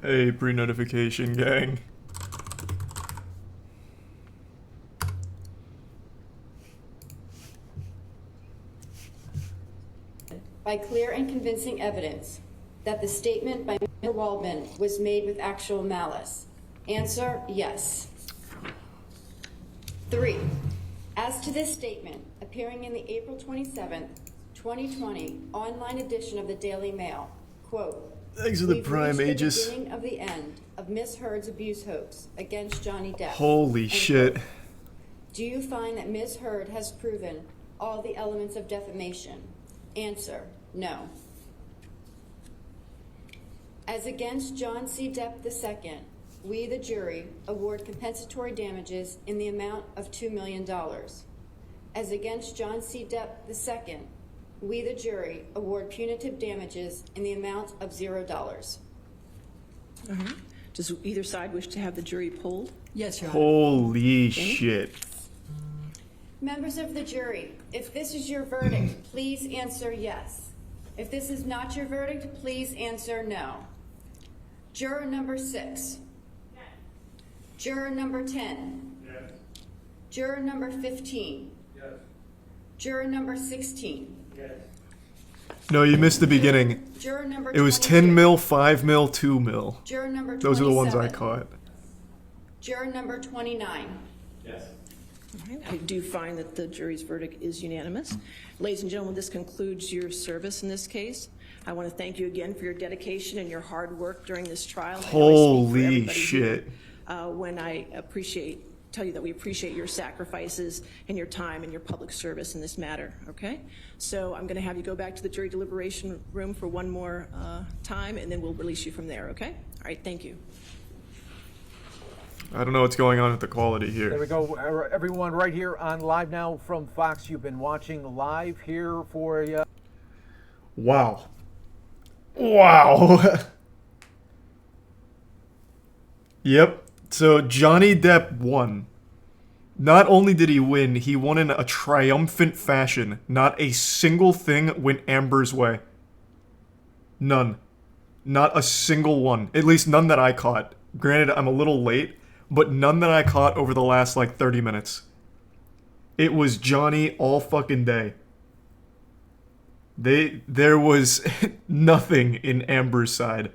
Hey, pre-notification gang. By clear and convincing evidence that the statement by Mr. Waldman was made with actual malice? Answer, yes. 3. As to this statement, appearing in the April 27th, 2020 online edition of the Daily Mail, quote, Thanks for the "We've prime, reached Aegis. the beginning of the end of Miss Heard's abuse hoax against Johnny Depp." Holy End shit. quote. Do you find that Ms. Heard has proven all the elements of defamation? Answer, no. As against John C. Depp II, we, the jury, award compensatory damages in the amount of $2 million. As against John C. Depp II, we, the jury, award punitive damages in the amount of $0. All right. Does either side wish to have the jury polled? Yes, Your Honor. Holy shit. Members of the jury, if this is your verdict, please answer yes. If this is not your verdict, please answer no. Juror number 6. Yes. Juror number 10. Yes. Juror number 15. Yes. Juror number 16. Yes. No, you missed the beginning. Juror number It was 22. 10 mil, 5 mil, 2 mil. Juror number 27. Those are the ones I caught. Juror number 29. All right. I do find that the jury's verdict is unanimous. Ladies and gentlemen, this concludes your service in this case. I want to thank you again for your dedication and your hard work during this trial. I know I speak for Holy everybody shit. here, when I tell you that we appreciate your sacrifices and your time and your public service in this matter, okay? So I'm going to have you go back to the jury deliberation room for one more time, and then we'll release you from there, okay? All right, thank you. I don't know what's going on with the quality There here. we go, everyone, right here on Live Now from Fox. You've been watching live here for you. Wow. Wow. Yep. So Johnny Depp won. Not only did he won in a triumphant fashion. Not a single thing went Amber's way. None. Not a single one. At least none that I caught. Granted, I'm a little late, but none that I caught over the last, 30 minutes. It was Johnny all fucking day. There was nothing in Amber's side.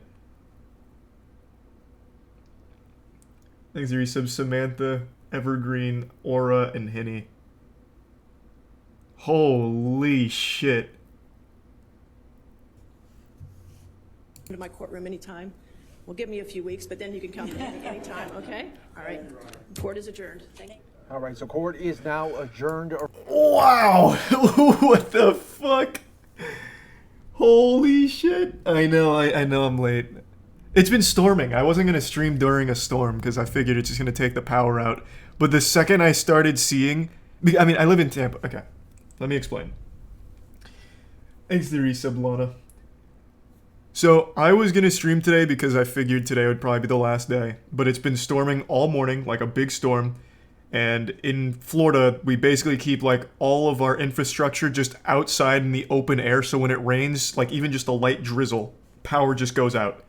Thanks, resub Samantha, Evergreen, Aura, and Hinny. Holy shit. Come to my courtroom anytime. Well, give me a few weeks, but then you can come anytime, okay? All right. Court is adjourned. Thank you. All right, so court is now adjourned. Wow! What the fuck? Holy shit. I know I'm late. It's been storming. I wasn't going to stream during a storm because I figured it's just going to take the power out. But the second I started seeing... I mean, I live in Tampa. Okay. Let me explain. Thanks to resub, Lana. So, I was going to stream today because I figured today would probably be the last day. But it's been storming all morning, like a big storm. And in Florida, we basically keep all of our infrastructure just outside in the open air. So when it rains, even just a light drizzle, power just goes out.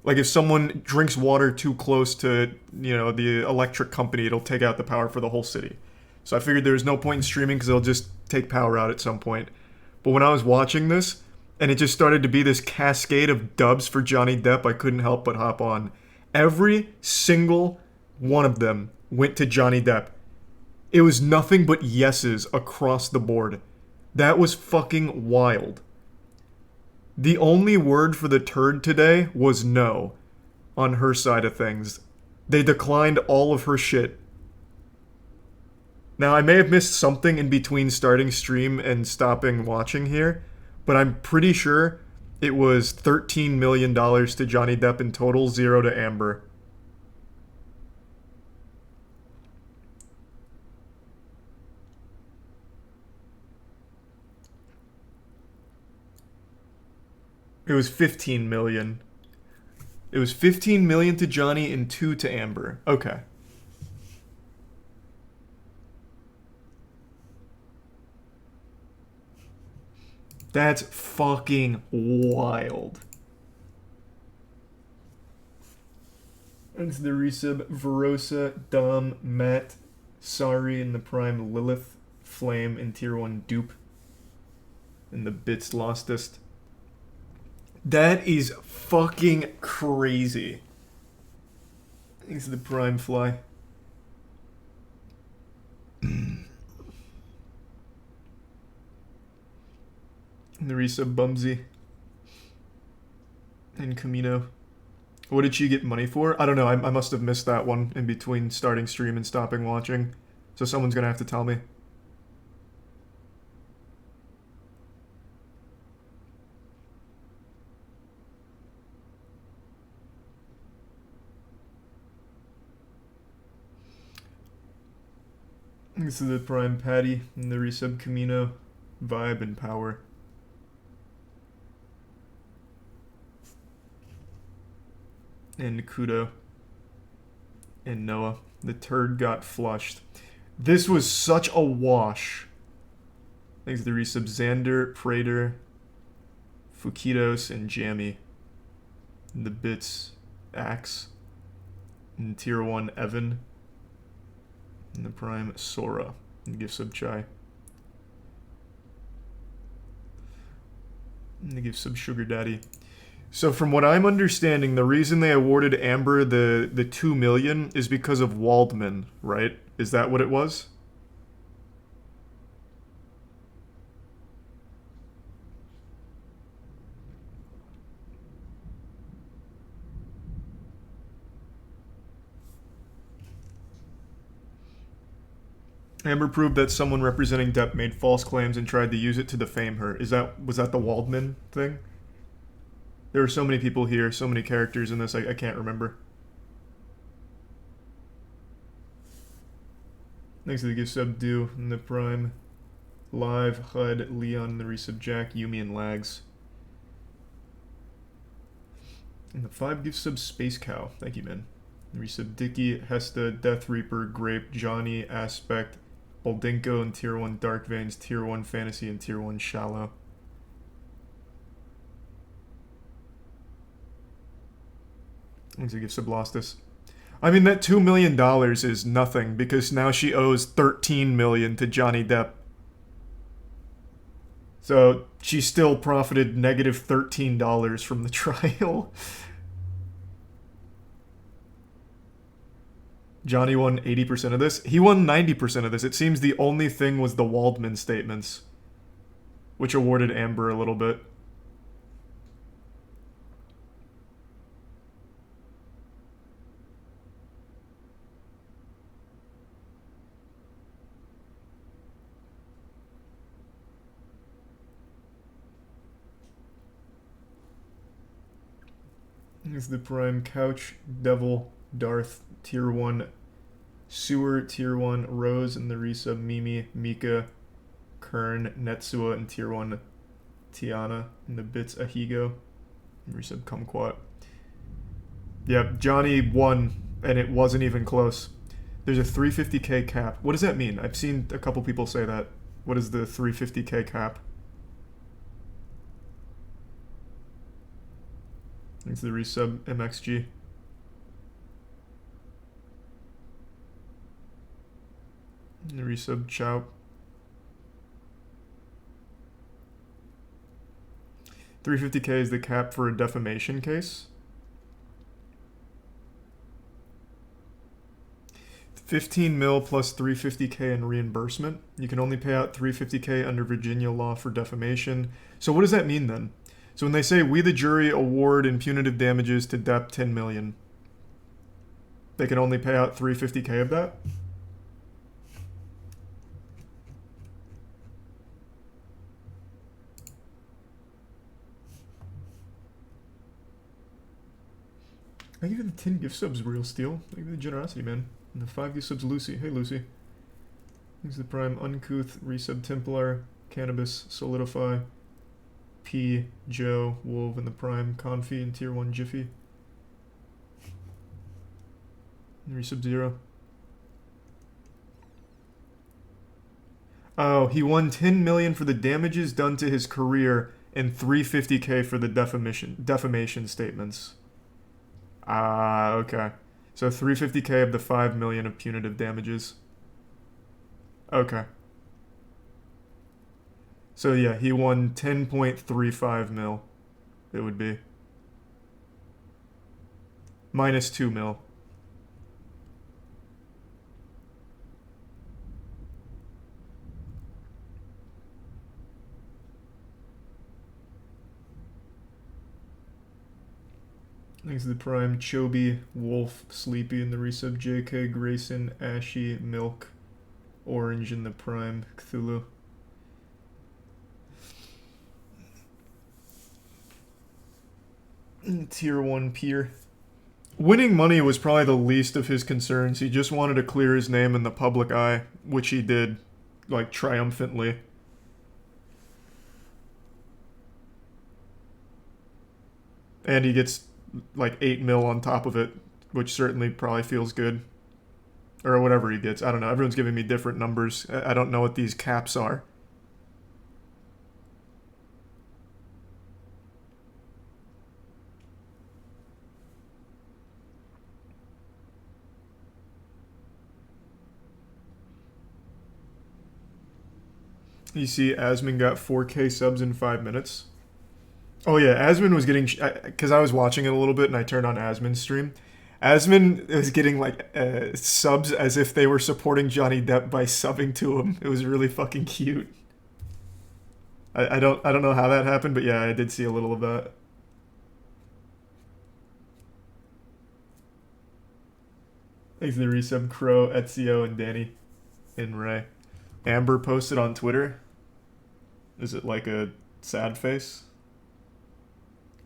If someone drinks water too close to, the electric company, it'll take out the power for the whole city. So I figured there was no point in streaming because it'll just take power out at some point. But when I was watching this, and it just started to be this cascade of dubs for Johnny Depp, I couldn't help but hop on. Every single one of them went to Johnny Depp. It was nothing but yeses across the board. That was fucking wild. The only word for the turd today was no on her side of things. They declined all of her shit. Now, I may have missed something in between starting stream and stopping watching here, but I'm pretty sure it was $13 million to Johnny Depp in total, 0 to Amber. It was 15 million. It was 15 million to Johnny and 2 to Amber. Okay. That's fucking wild. Thanks to the resub. Verosa, Dom, Matt, Sorry in the Prime, Lilith, Flame, and Tier 1 Dupe. And the bits lostest. That is fucking crazy. Thanks to the Prime Fly. And the resub Bumsy. And Camino. What did she get money for? I don't know. I must have missed that one in between starting stream and stopping watching. So someone's gonna have to tell me. This is the Prime Patty and the resub Camino, Vibe, and Power. And Kudo. And Noah. The turd got flushed. This was such a wash. Thanks to the resub Xander, Prater, Fukitos, and Jammy. And the bits Axe. And Tier 1 Evan. And the Prime Sora. And gift sub Chai. And the gift sub Sugar Daddy. So from what I'm understanding, the reason they awarded Amber the $2 million is because of Waldman, right? Is that what it was? Amber proved that someone representing Depp made false claims and tried to use it to defame her. Was that the Waldman thing? There were so many people here, so many characters in this, I can't remember. Thanks to the gift sub Do and the Prime. Live, HUD, Leon, the resub Jack, Yumi, and Lags. And the 5 gift sub Space Cow. Thank you, man. The resub Dicky, Hesta, Death Reaper, Grape, Johnny, Aspect, Boldinko, and Tier 1 Dark Veins, Tier 1 Fantasy, and Tier 1 Shallow. Thanks to the gift sub Lostus. I mean, that $2 million is nothing because now she owes $13 million to Johnny Depp. So she still profited negative $13 from the trial. Johnny won 80% of this. He won 90% of this. It seems the only thing was the Waldman statements, which awarded Amber a little bit. Here's the Prime Couch, Devil, Darth, Tier 1, Sewer, Tier 1, Rose, and the resub Mimi, Mika, Kern, Netsua, and Tier 1 Tiana, and the bits Ahigo, and resub Kumquat. Yep, Johnny won, and it wasn't even close. There's a 350k cap. What does that mean? I've seen a couple people say that. What is the 350k cap? Thanks to the resub MXG. And the resub Chow. 350k is the cap for a defamation case. 15 mil plus 350k in reimbursement. You can only pay out 350k under Virginia law for defamation. So what does that mean then? So when they say, we the jury award in punitive damages to Depp 10 million, they can only pay out 350k of that? Thank you for the 10 gift subs, Real Steel. Thank you for the generosity, man. And the 5 gift subs, Lucy. Hey, Lucy. Thanks to the Prime Uncouth, Resub Templar, Cannabis, Solidify, P, Joe, Wolf, and the Prime Confi and Tier 1 Jiffy. And Resub Zero. Oh, he won 10 million for the damages done to his career and 350k for the defamation statements. Ah, okay. So 350K of the 5 million of punitive damages. Okay. So yeah, he won 10.35 mil. It would be minus 2 mil. Thanks to the Prime, Chobi, Wolf, Sleepy in the resub, JK, Grayson, Ashy, Milk, Orange in the Prime, Cthulhu. Tier 1 Pier. Winning money was probably the least of his concerns. He just wanted to clear his name in the public eye, which he did, like, triumphantly. And he gets like 8 mil on top of it, which certainly probably feels good. Or whatever he gets. I don't know. Everyone's giving me different numbers. I don't know what these caps are. You see Asmin got 4K subs in 5 minutes. Oh yeah, Asmin was getting, because I was watching it a little bit and I turned on Asmin's stream. Asmin was getting like subs as if they were supporting Johnny Depp by subbing to him. It was really fucking cute. I don't know how that happened, but yeah, I did see a little of that. Thanks to the resub, Crow, Ezio, and Danny, and Ray. Amber posted on Twitter. Is it like a sad face?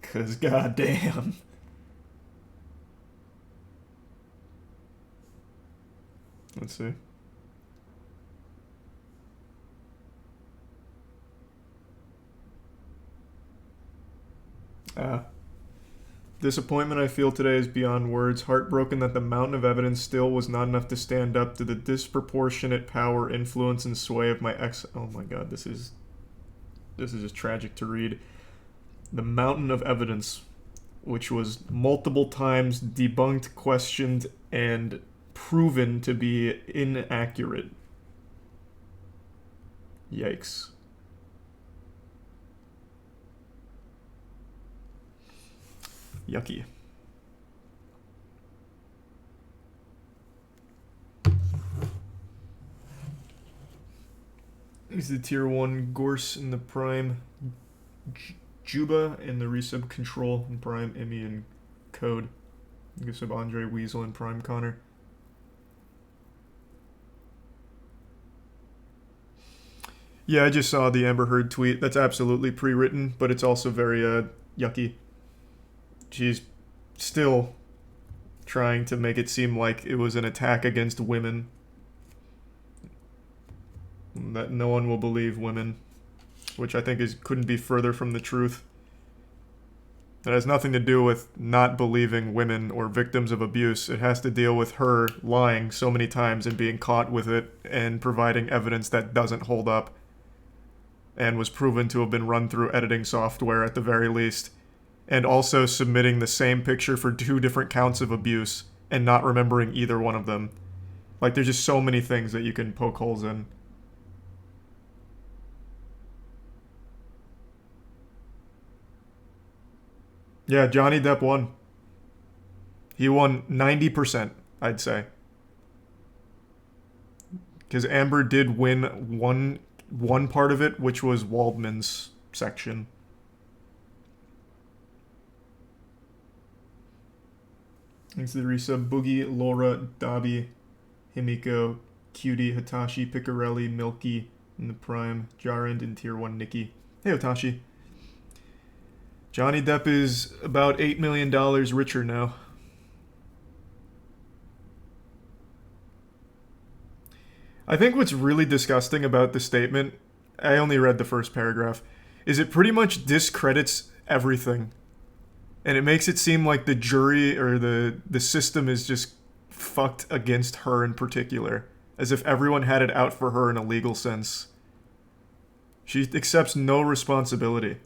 'Cause goddamn. Let's see. Disappointment I feel today is beyond words. Heartbroken that the mountain of evidence still was not enough to stand up to the disproportionate power, influence, and sway of my ex. Oh my god, this is just tragic to read. The mountain of evidence, which was multiple times debunked, questioned, and proven to be inaccurate. Yikes. Yucky. Here's the tier 1 Gorse in the Prime, Juba in the resub, Control in Prime, Emmy and Code. Resub Andre Weasel in Prime, Connor. Yeah, I just saw the Amber Heard tweet. That's absolutely pre-written, but it's also very yucky. She's still trying to make it seem like it was an attack against women. That no one will believe women, which I think couldn't be further from the truth. It has nothing to do with not believing women or victims of abuse. It has to deal with her lying so many times and being caught with it and providing evidence that doesn't hold up and was proven to have been run through editing software at the very least, and also submitting the same picture for 2 different counts of abuse and not remembering either one of them. Like, there's just so many things that you can poke holes in. Yeah, Johnny Depp won. He won 90%, I'd say. Because Amber did win one part of it, which was Waldman's section. Thanks to the resub, Boogie, Laura, Dobby, Himiko, Cutie, Hitachi, Picarelli, Milky in the Prime, Jarend in Tier 1, Nikki. Hey, Hitachi. Johnny Depp is about $8 million richer now. I think what's really disgusting about the statement, I only read the first paragraph, is it pretty much discredits everything. And it makes it seem like the jury or the system is just fucked against her in particular, as if everyone had it out for her in a legal sense. She accepts no responsibility.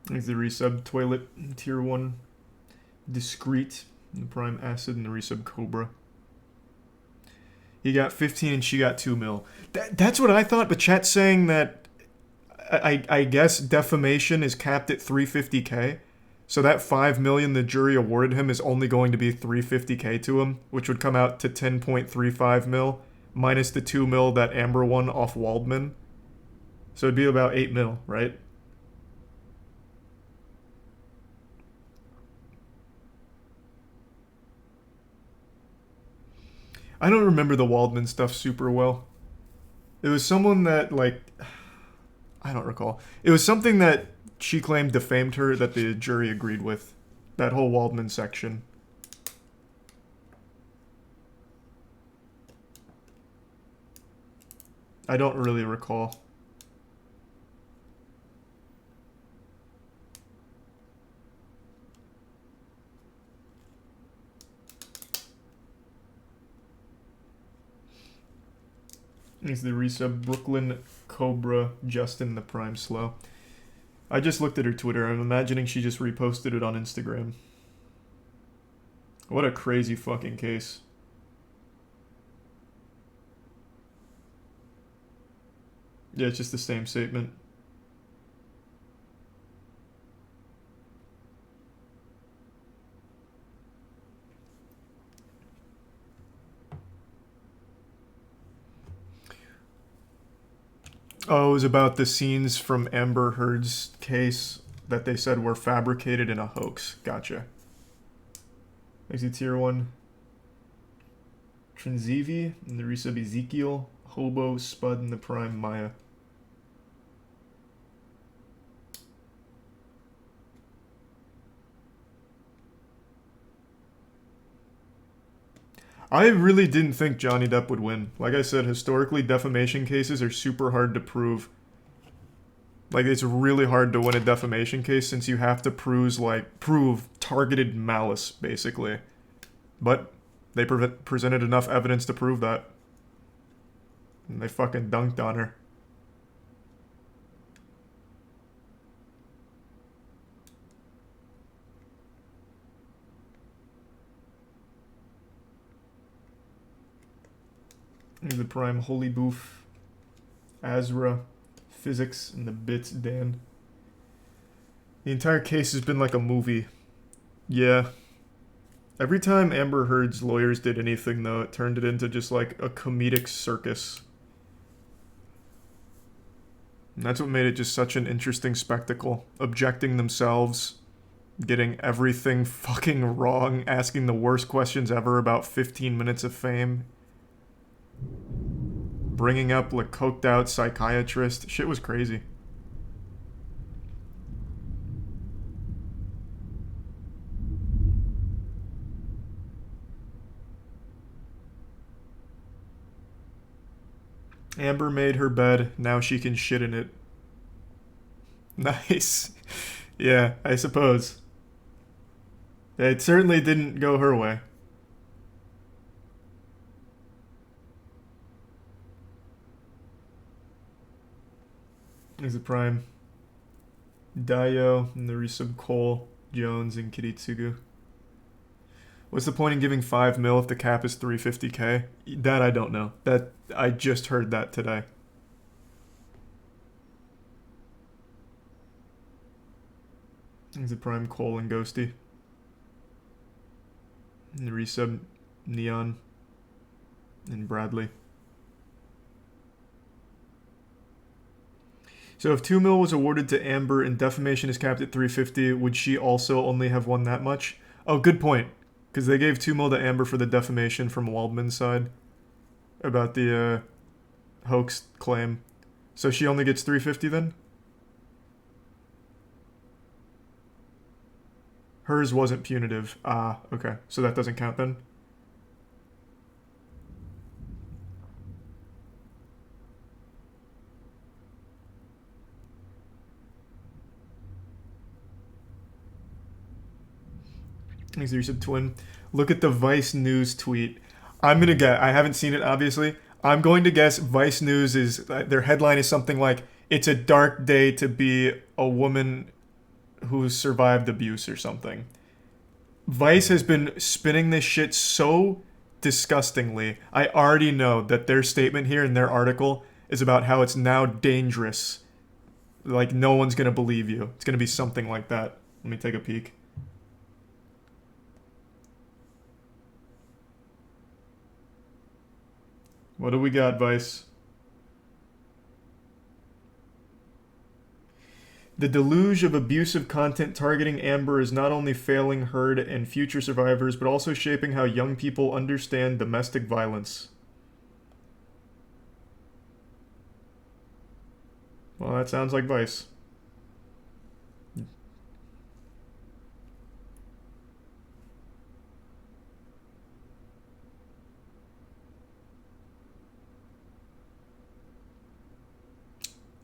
He's the resub toilet tier 1 discreet, and the prime acid, and the resub cobra. He got 15 and she got 2 mil. That's what I thought, but chat's saying that I guess defamation is capped at 350k. So that 5 million the jury awarded him is only going to be 350k to him, which would come out to 10.35 mil minus the 2 mil that Amber won off Waldman. So it'd be about 8 mil, right? I don't remember the Waldman stuff super well. It was someone that, like, I don't recall. It was something that she claimed defamed her that the jury agreed with. That whole Waldman section. I don't really recall. He's the resub Brooklyn Cobra Justin the Prime Slow. I just looked at her Twitter. I'm imagining she just reposted it on Instagram. What a crazy fucking case. Yeah, it's just the same statement. Oh, it was about the scenes from Amber Heard's case that they said were fabricated in a hoax. Gotcha. Exit tier 1. Transivi, and the resub Ezekiel, Hobo, Spud, and the Prime Maya. I really didn't think Johnny Depp would win. Like I said, historically, defamation cases are super hard to prove. Like, it's really hard to win a defamation case since you have to prove targeted malice, basically. But they presented enough evidence to prove that. And they fucking dunked on her. The Prime Holy Boof, Azra, Physics, and the Bits Dan. The entire case has been like a movie. Yeah. Every time Amber Heard's lawyers did anything, though, it turned it into just like a comedic circus. And that's what made it just such an interesting spectacle. Objecting themselves, getting everything fucking wrong, asking the worst questions ever about 15 minutes of fame. Bringing up like coked out psychiatrist. Shit was crazy. Amber made her bed. Now she can shit in it. Nice. Yeah, I suppose. It certainly didn't go her way. Is the Prime Dio, and the resub Cole, Jones, and Kiritsugu. What's the point in giving 5 mil if the cap is 350k? That I don't know. That I just heard that today. Is the Prime Cole and Ghosty. And the resub Neon and Bradley. So if 2 mil was awarded to Amber and defamation is capped at 350, would she also only have won that much? Oh, good point. Because they gave 2 mil to Amber for the defamation from Waldman's side about the hoax claim. So she only gets 350 then? Hers wasn't punitive. Ah, okay. So that doesn't count then? There's a twin. Look at the Vice News tweet. I'm going to guess. I haven't seen it, obviously. I'm going to guess Vice News is... their headline is something like, "It's a dark day to be a woman who survived abuse or something. Vice has been spinning this shit so disgustingly. I already know that their statement here in their article is about how it's now dangerous. Like, no one's gonna believe you. It's gonna be something like that. Let me take a peek. What do we got, Vice? The deluge of abusive content targeting Amber is not only failing Heard and future survivors, but also shaping how young people understand domestic violence. Well, that sounds like Vice.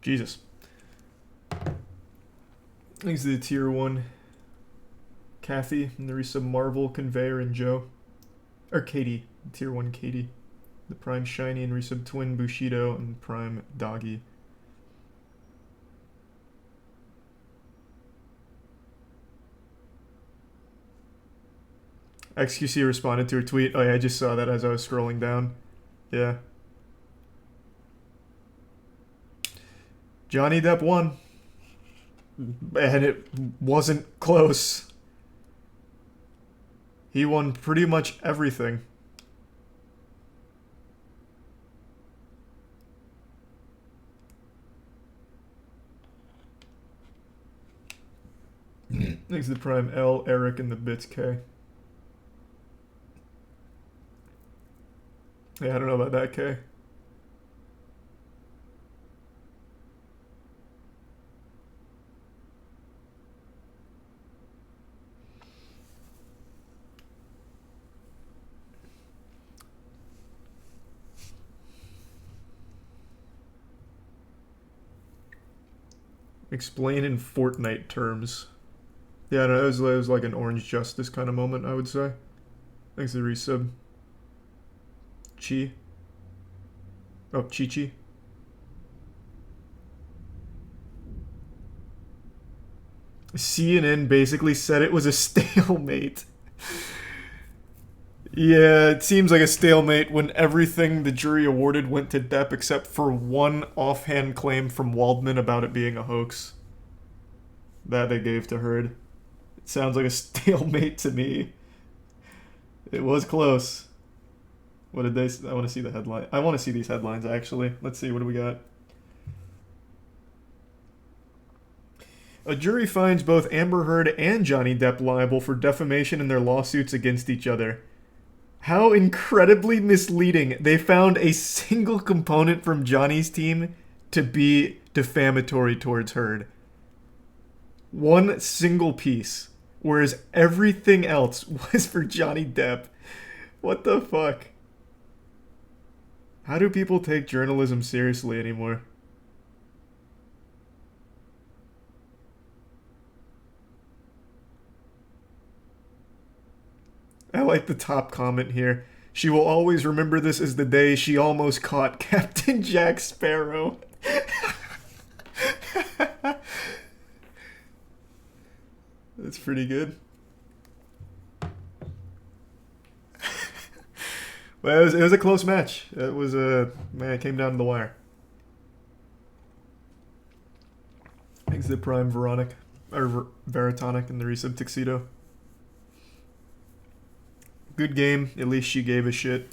Jesus. Thanks to the tier 1 Kathy, and the resub Marvel, Conveyor, and Joe. Or Katie. Tier 1 Katie. The Prime Shiny and resub Twin Bushido and Prime Doggy. XQC responded to her tweet. Oh yeah, I just saw that as I was scrolling down. Yeah. Johnny Depp won. And it wasn't close. He won pretty much everything. Thanks to the Prime L, Eric, and the Bits K. Yeah, I don't know about that, K. Explain in Fortnite terms. Yeah, no, it was like an Orange Justice kind of moment, I would say. Thanks to the resub. Chi. Oh, Chi-Chi. CNN basically said it was a stalemate. Yeah, it seems like a stalemate when everything the jury awarded went to Depp except for one offhand claim from Waldman about it being a hoax. That they gave to Heard. It sounds like a stalemate to me. It was close. What did they say? I want to see the headline. I want to see these headlines, actually. Let's see, what do we got? A jury finds both Amber Heard and Johnny Depp liable for defamation in their lawsuits against each other. How incredibly misleading. They found a single component from Johnny's team to be defamatory towards Heard. One single piece. Whereas everything else was for Johnny Depp. What the fuck? How do people take journalism seriously anymore? I like the top comment here. She will always remember this as the day she almost caught Captain Jack Sparrow. That's pretty good. Well, it was a close match. It was man, it came down to the wire. Thanks to Prime Veronic, or Veritonic in the resub Tuxedo. Good game. At least she gave a shit.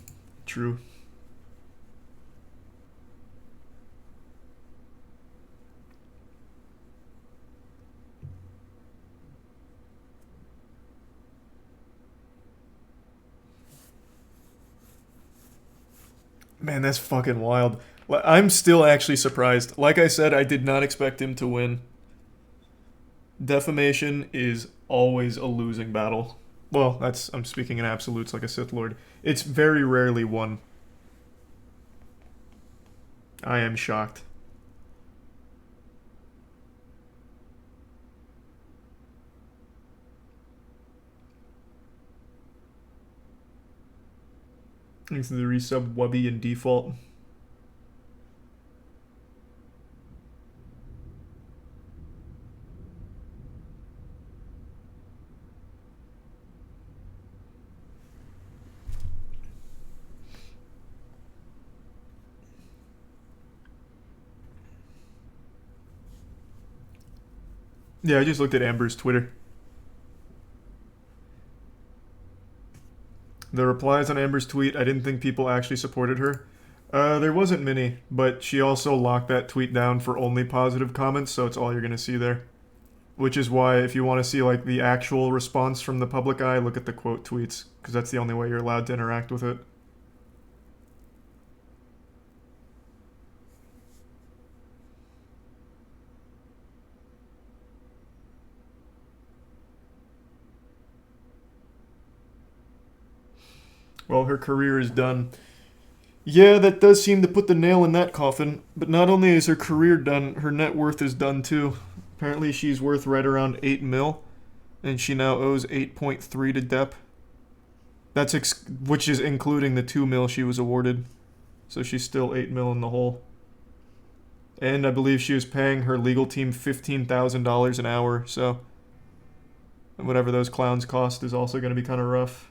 True. Man, that's fucking wild. I'm still actually surprised. Like I said, I did not expect him to win. Defamation is always a losing battle. Well, I'm speaking in absolutes like a Sith Lord. It's very rarely won. I am shocked. Thanks to the resub Wubby and Default. Yeah, I just looked at Amber's Twitter. The replies on Amber's tweet, I didn't think people actually supported her. There wasn't many, but she also locked that tweet down for only positive comments, so it's all you're gonna see there. Which is why, if you want to see like the actual response from the public eye, look at the quote tweets, because that's the only way you're allowed to interact with it. Well, her career is done. Yeah, that does seem to put the nail in that coffin. But not only is her career done, her net worth is done too. Apparently she's worth right around 8 mil, and she now owes 8.3 to Depp. That's which is including the 2 mil she was awarded. So she's still 8 mil in the hole. And I believe she was paying her legal team $15,000 an hour, so whatever those clowns cost is also going to be kind of rough.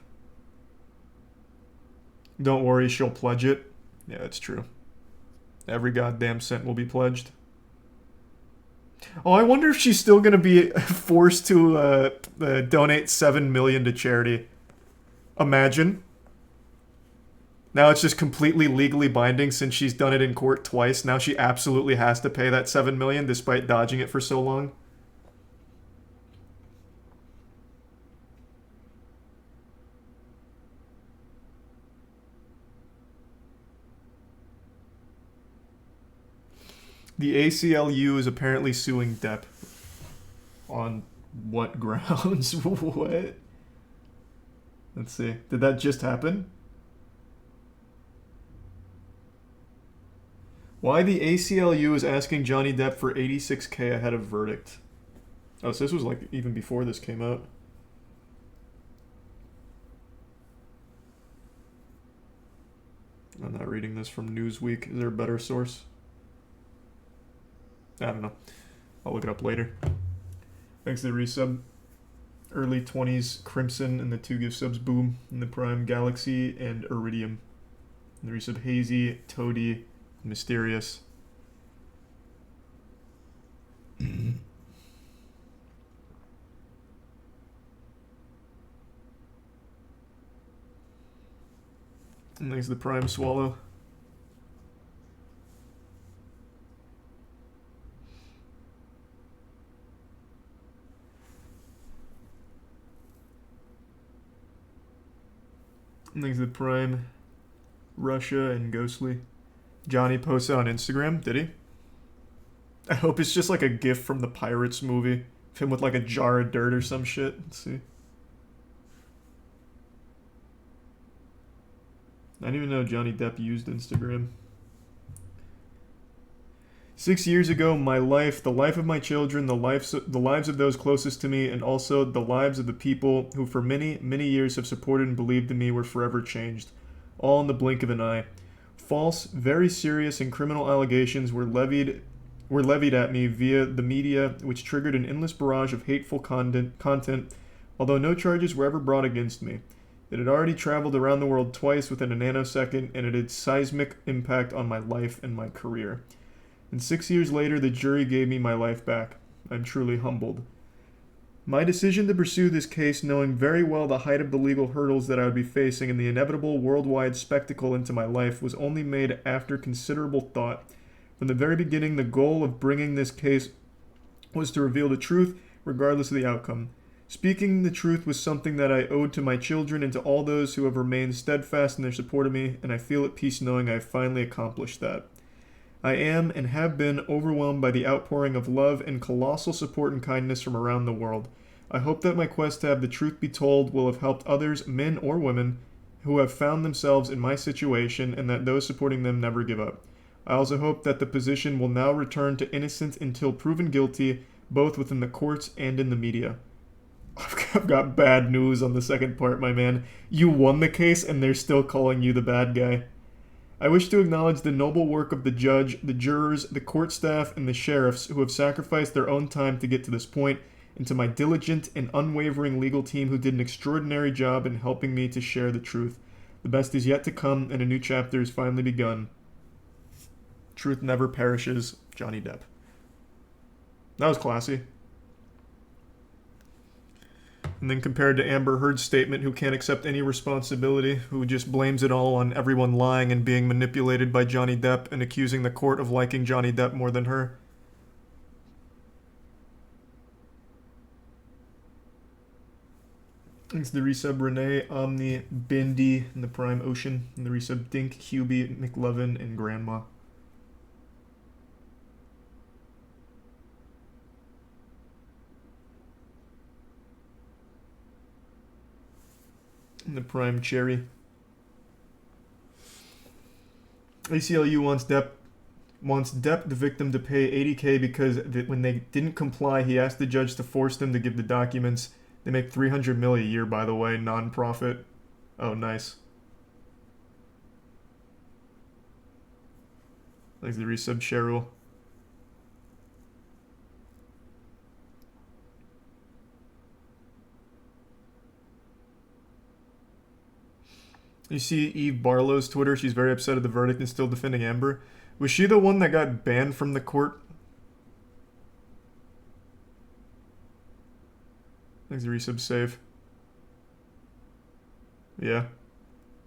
Don't worry, she'll pledge it. Yeah, that's true. Every goddamn cent will be pledged. Oh, I wonder if she's still going to be forced to donate $7 million to charity. Imagine. Now it's just completely legally binding since she's done it in court twice. Now she absolutely has to pay that $7 million despite dodging it for so long. The ACLU is apparently suing Depp. On what grounds? What? Let's see. Did that just happen? Why the ACLU is asking Johnny Depp for $86K ahead of verdict. Oh, so this was like even before this came out. I'm not reading this from Newsweek. Is there a better source? I don't know. I'll look it up later. Thanks to the resub. Early 20s, Crimson, and the 2 gift subs, Boom, and the Prime, Galaxy, and Iridium. And the resub, Hazy, Toady, Mysterious. And thanks to the Prime, Swallow. And thanks to the Prime, Russia, and Ghostly. Johnny posted on Instagram, did he? I hope it's just like a gif from the Pirates movie. Of him with like a jar of dirt or some shit. Let's see. I didn't even know Johnny Depp used Instagram. 6 years ago, my life, the life of my children, the lives of those closest to me, and also the lives of the people who for many, many years have supported and believed in me were forever changed. All in the blink of an eye. False, very serious, and criminal allegations were levied at me via the media, which triggered an endless barrage of hateful content, although no charges were ever brought against me. It had already traveled around the world twice within a nanosecond, and it had seismic impact on my life and my career. And 6 years later, the jury gave me my life back. I'm truly humbled. My decision to pursue this case, knowing very well the height of the legal hurdles that I would be facing and the inevitable worldwide spectacle into my life, was only made after considerable thought. From the very beginning, the goal of bringing this case was to reveal the truth, regardless of the outcome. Speaking the truth was something that I owed to my children and to all those who have remained steadfast in their support of me, and I feel at peace knowing I have finally accomplished that. I am and have been overwhelmed by the outpouring of love and colossal support and kindness from around the world. I hope that my quest to have the truth be told will have helped others, men or women, who have found themselves in my situation, and that those supporting them never give up. I also hope that the position will now return to innocent until proven guilty, both within the courts and in the media. I've got bad news on the second part, my man. You won the case and they're still calling you the bad guy. I wish to acknowledge the noble work of the judge, the jurors, the court staff, and the sheriffs who have sacrificed their own time to get to this point, and to my diligent and unwavering legal team who did an extraordinary job in helping me to share the truth. The best is yet to come, and a new chapter has finally begun. Truth never perishes, Johnny Depp. That was classy. And then compared to Amber Heard's statement, who can't accept any responsibility, who just blames it all on everyone lying and being manipulated by Johnny Depp and accusing the court of liking Johnny Depp more than her. Thanks to the resub Renee, Omni, Bindi, and the Prime Ocean, and the resub Dink, Hubie, McLovin, and Grandma. And the Prime Cherry. ACLU wants Depp, the victim, to pay $80K because when they didn't comply, he asked the judge to force them to give the documents. They make $300 million a year, by the way, non-profit. Oh, nice. Thanks to the resub Cheryl. You see Eve Barlow's Twitter. She's very upset at the verdict and still defending Amber. Was she the one that got banned from the court? Thanks to resub save. Yeah.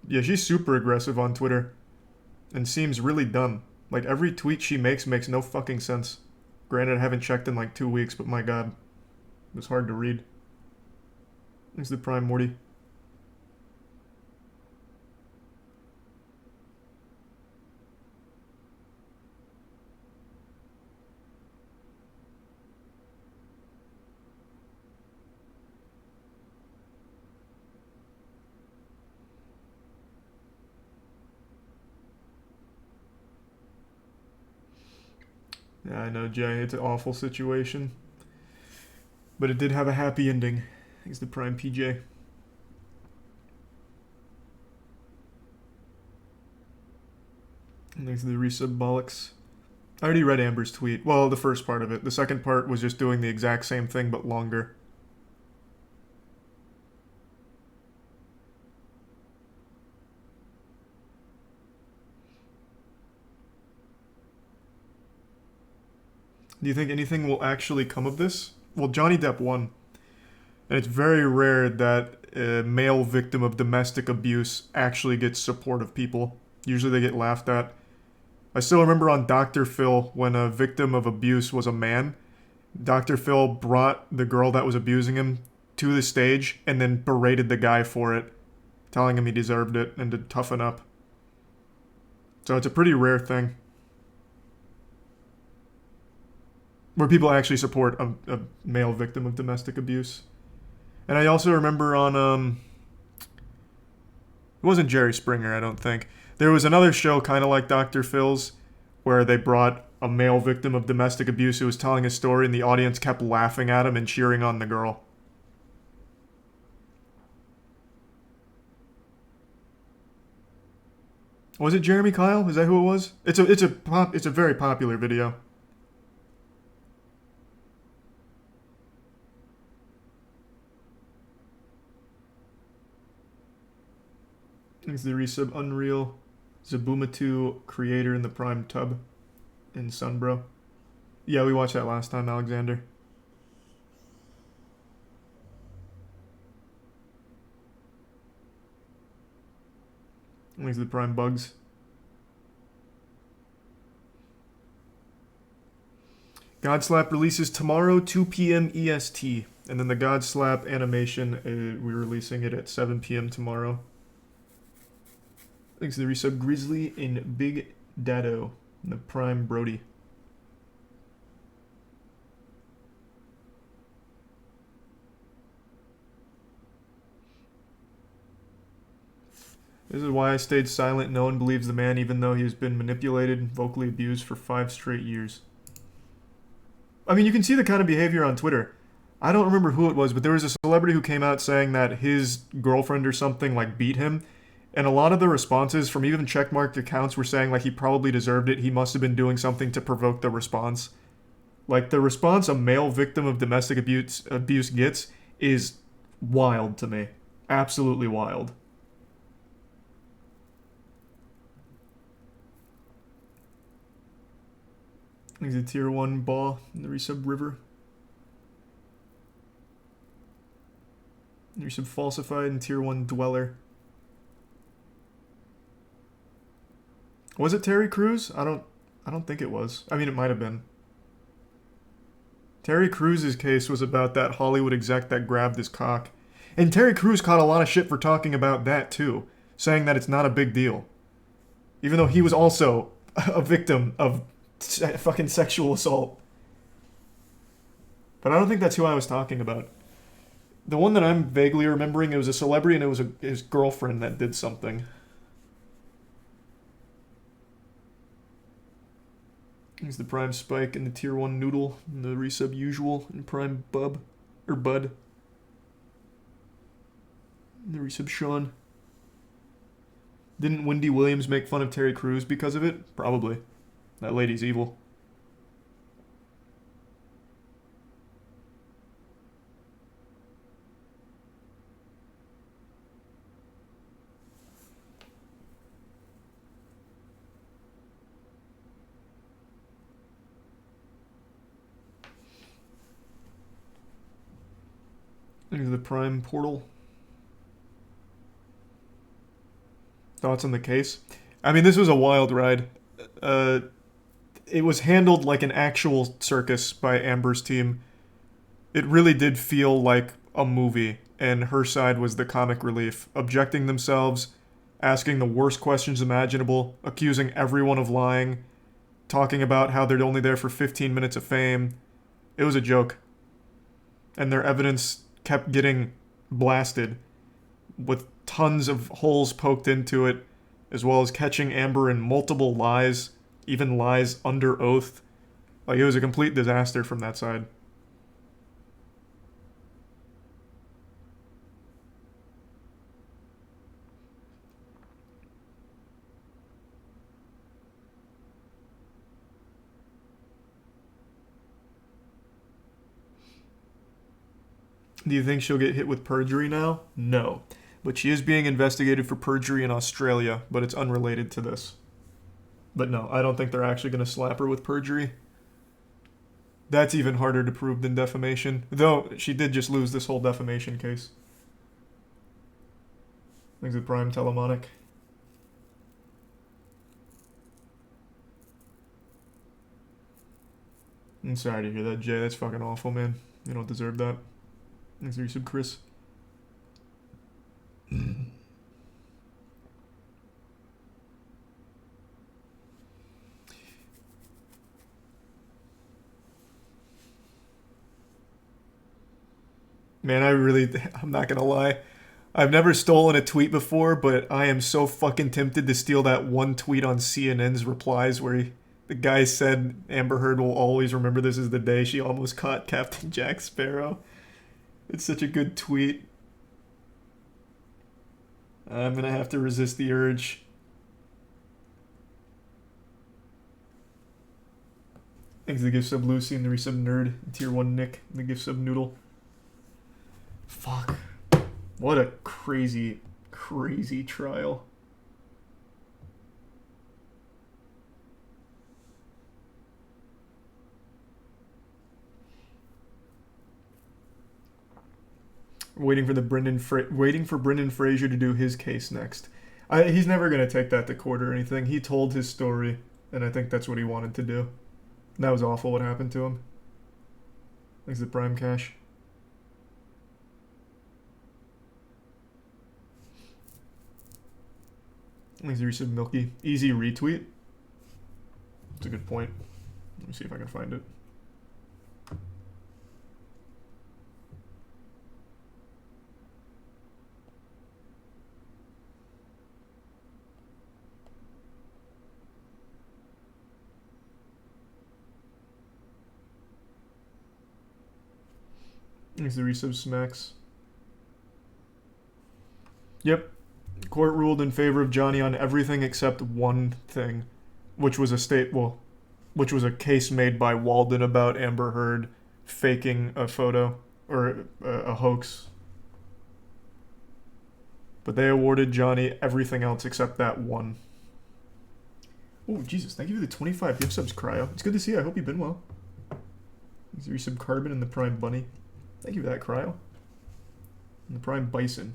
Yeah, she's super aggressive on Twitter. And seems really dumb. Like, every tweet she makes no fucking sense. Granted, I haven't checked in like 2 weeks, but my god. It was hard to read. Thanks to Prime Morty. Yeah, I know, Jay. It's an awful situation. But it did have a happy ending. Thanks to Prime PJ. And thanks to the resub bollocks. I already read Amber's tweet. Well, the first part of it. The second part was just doing the exact same thing, but longer. Do you think anything will actually come of this? Well, Johnny Depp won. And it's very rare that a male victim of domestic abuse actually gets support of people. Usually they get laughed at. I still remember on Dr. Phil, when a victim of abuse was a man, Dr. Phil brought the girl that was abusing him to the stage and then berated the guy for it, telling him he deserved it and to toughen up. So it's a pretty rare thing. Where people actually support a male victim of domestic abuse. And I also remember on, it wasn't Jerry Springer, I don't think. There was another show kind of like Dr. Phil's where they brought a male victim of domestic abuse who was telling his story and the audience kept laughing at him and cheering on the girl. Was it Jeremy Kyle? Is that who it was? It's a very popular video. Thanks to the resub Unreal, Zabumatu, creator in the Prime Tub, and Sunbro. Yeah, we watched that last time, Alexander. Thanks to the Prime Bugs. Godslap releases tomorrow, 2 p.m. EST. And then the Godslap animation, we're releasing it at 7 p.m. tomorrow. Thanks to the resub Grizzly and Big Dado and the Prime Brody. This is why I stayed silent. No one believes the man even though he has been manipulated and vocally abused for 5 straight years. I mean, you can see the kind of behavior on Twitter. I don't remember who it was, but there was a celebrity who came out saying that his girlfriend or something like beat him. And a lot of the responses from even checkmarked accounts were saying like he probably deserved it. He must have been doing something to provoke the response. Like the response a male victim of domestic abuse gets is wild to me. Absolutely wild. He's a tier 1 ball in the resub river. There's some falsified and tier 1 dweller. Was it Terry Crews? I don't think it was. I mean, it might have been. Terry Crews' case was about that Hollywood exec that grabbed his cock. And Terry Crews caught a lot of shit for talking about that too, saying that it's not a big deal. Even though he was also a victim of fucking sexual assault. But I don't think that's who I was talking about. The one that I'm vaguely remembering, it was a celebrity and it was his girlfriend that did something. Here's the Prime Spike and the Tier 1 Noodle, and the Resub Usual, and Prime Bub, or Bud. And the Resub Sean. Didn't Wendy Williams make fun of Terry Crews because of it? Probably. That lady's evil. There's the Prime Portal. Thoughts on the case? I mean, this was a wild ride. It was handled like an actual circus by Amber's team. It really did feel like a movie, and her side was the comic relief, objecting themselves, asking the worst questions imaginable, accusing everyone of lying, talking about how they're only there for 15 minutes of fame. It was a joke. And their evidence kept getting blasted with tons of holes poked into it, as well as catching Amber in multiple lies, even lies under oath. Like, it was a complete disaster from that side. Do you think she'll get hit with perjury now? No. But she is being investigated for perjury in Australia, but it's unrelated to this. But no, I don't think they're actually going to slap her with perjury. That's even harder to prove than defamation. Though, she did just lose this whole defamation case. Thanks to Prime Telemonic. I'm sorry to hear that, Jay. That's fucking awful, man. You don't deserve that. Thanks for your sub, Chris. Man, I'm not gonna lie. I've never stolen a tweet before, but I am so fucking tempted to steal that one tweet on CNN's replies where the guy said Amber Heard will always remember this as the day she almost caught Captain Jack Sparrow. It's such a good tweet. I'm gonna have to resist the urge. Thanks to the gift sub Lucy and the resub Nerd, and Tier 1 Nick, and the gift sub Noodle. Fuck. What a crazy, crazy trial. Waiting for Brendan Fraser to do his case next. He's never gonna take that to court or anything. He told his story, and I think that's what he wanted to do. And that was awful what happened to him. Thanks to Prime Cash. Thanks to Resub Milky. Easy retweet. That's a good point. Let me see if I can find it. Thanks to Resub Smacks. Yep. Court ruled in favor of Johnny on everything except one thing, which was which was a case made by Walden about Amber Heard faking a photo or a hoax. But they awarded Johnny everything else except that one. Oh, Jesus, thank you for the 25 gift subs, Cryo. It's good to see you. I hope you've been well. Thanks for your sub Carbon and the Prime Bunny. Thank you for that, Cryo. The prime bison.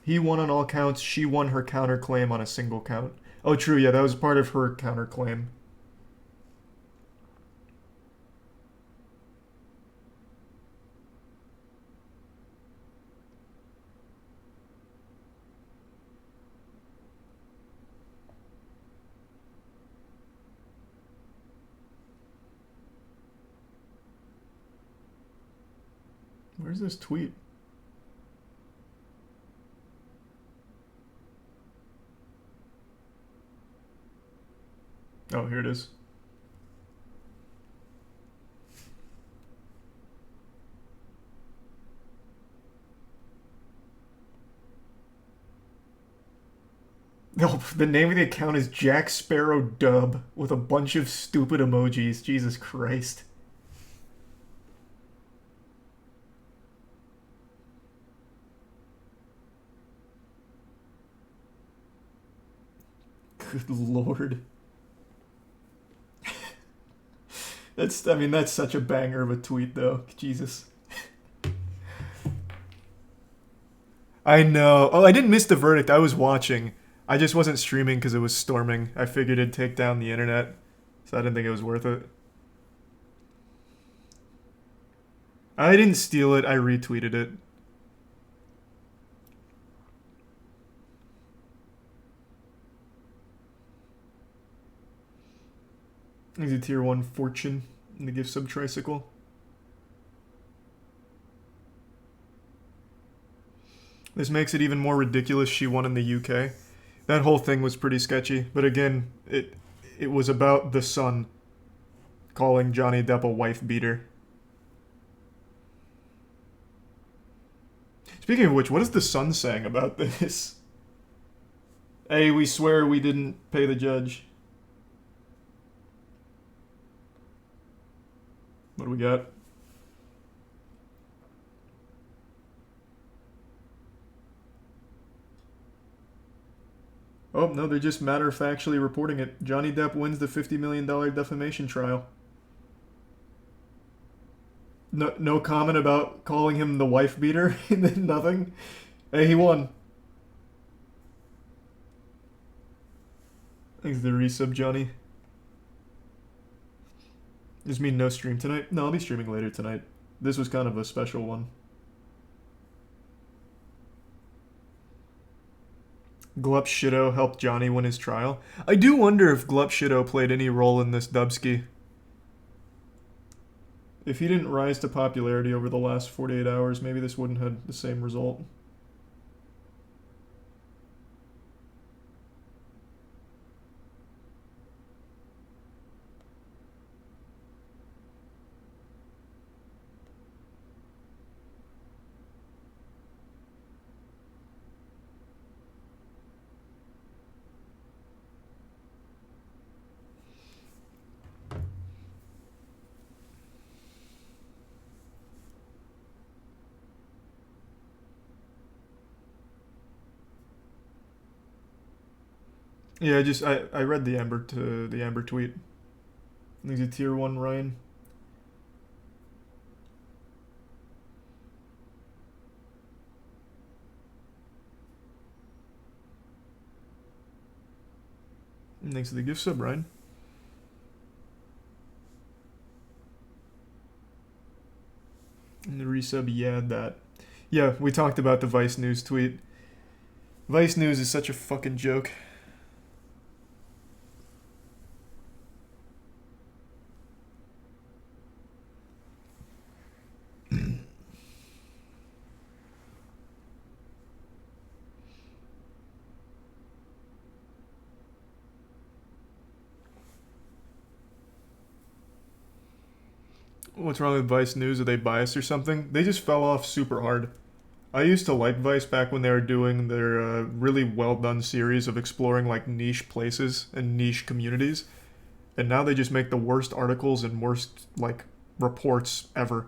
He won on all counts. She won her counterclaim on a single count. Oh, true. Yeah, that was part of her counterclaim. Where's this tweet? Oh, here it is. Oh, the name of the account is Jack Sparrow Dub with a bunch of stupid emojis. Jesus Christ. Good lord. That's such a banger of a tweet though. Jesus. I know. Oh, I didn't miss the verdict. I was watching. I just wasn't streaming because it was storming. I figured it'd take down the internet, so I didn't think it was worth it. I didn't steal it. I retweeted it. He's a tier 1 fortune in the gift sub tricycle. This makes it even more ridiculous she won in the UK. That whole thing was pretty sketchy, but again, it was about the Sun calling Johnny Depp a wife beater. Speaking of which, what is the Sun saying about this? Hey, we swear we didn't pay the judge. What do we got? Oh, no, they're just matter-of-factually reporting it. Johnny Depp wins the $50 million defamation trial. No comment about calling him the wife beater? Nothing? Hey, he won. Thanks for the resub, Johnny. Does mean no stream tonight? No, I'll be streaming later tonight. This was kind of a special one. Glup Shido helped Johnny win his trial. I do wonder if Glup Shido played any role in this Dubsky. If he didn't rise to popularity over the last 48 hours, maybe this wouldn't have the same result. Yeah, I read the Amber tweet. He's a tier 1 Ryan. Thanks for the gift sub, Ryan. And the resub, yeah, that. Yeah, we talked about the Vice News tweet. Vice News is such a fucking joke. What's wrong with Vice News? Are they biased or something? They just fell off super hard. I used to like Vice back when they were doing their really well done series of exploring like niche places and niche communities. And now they just make the worst articles and worst like reports ever.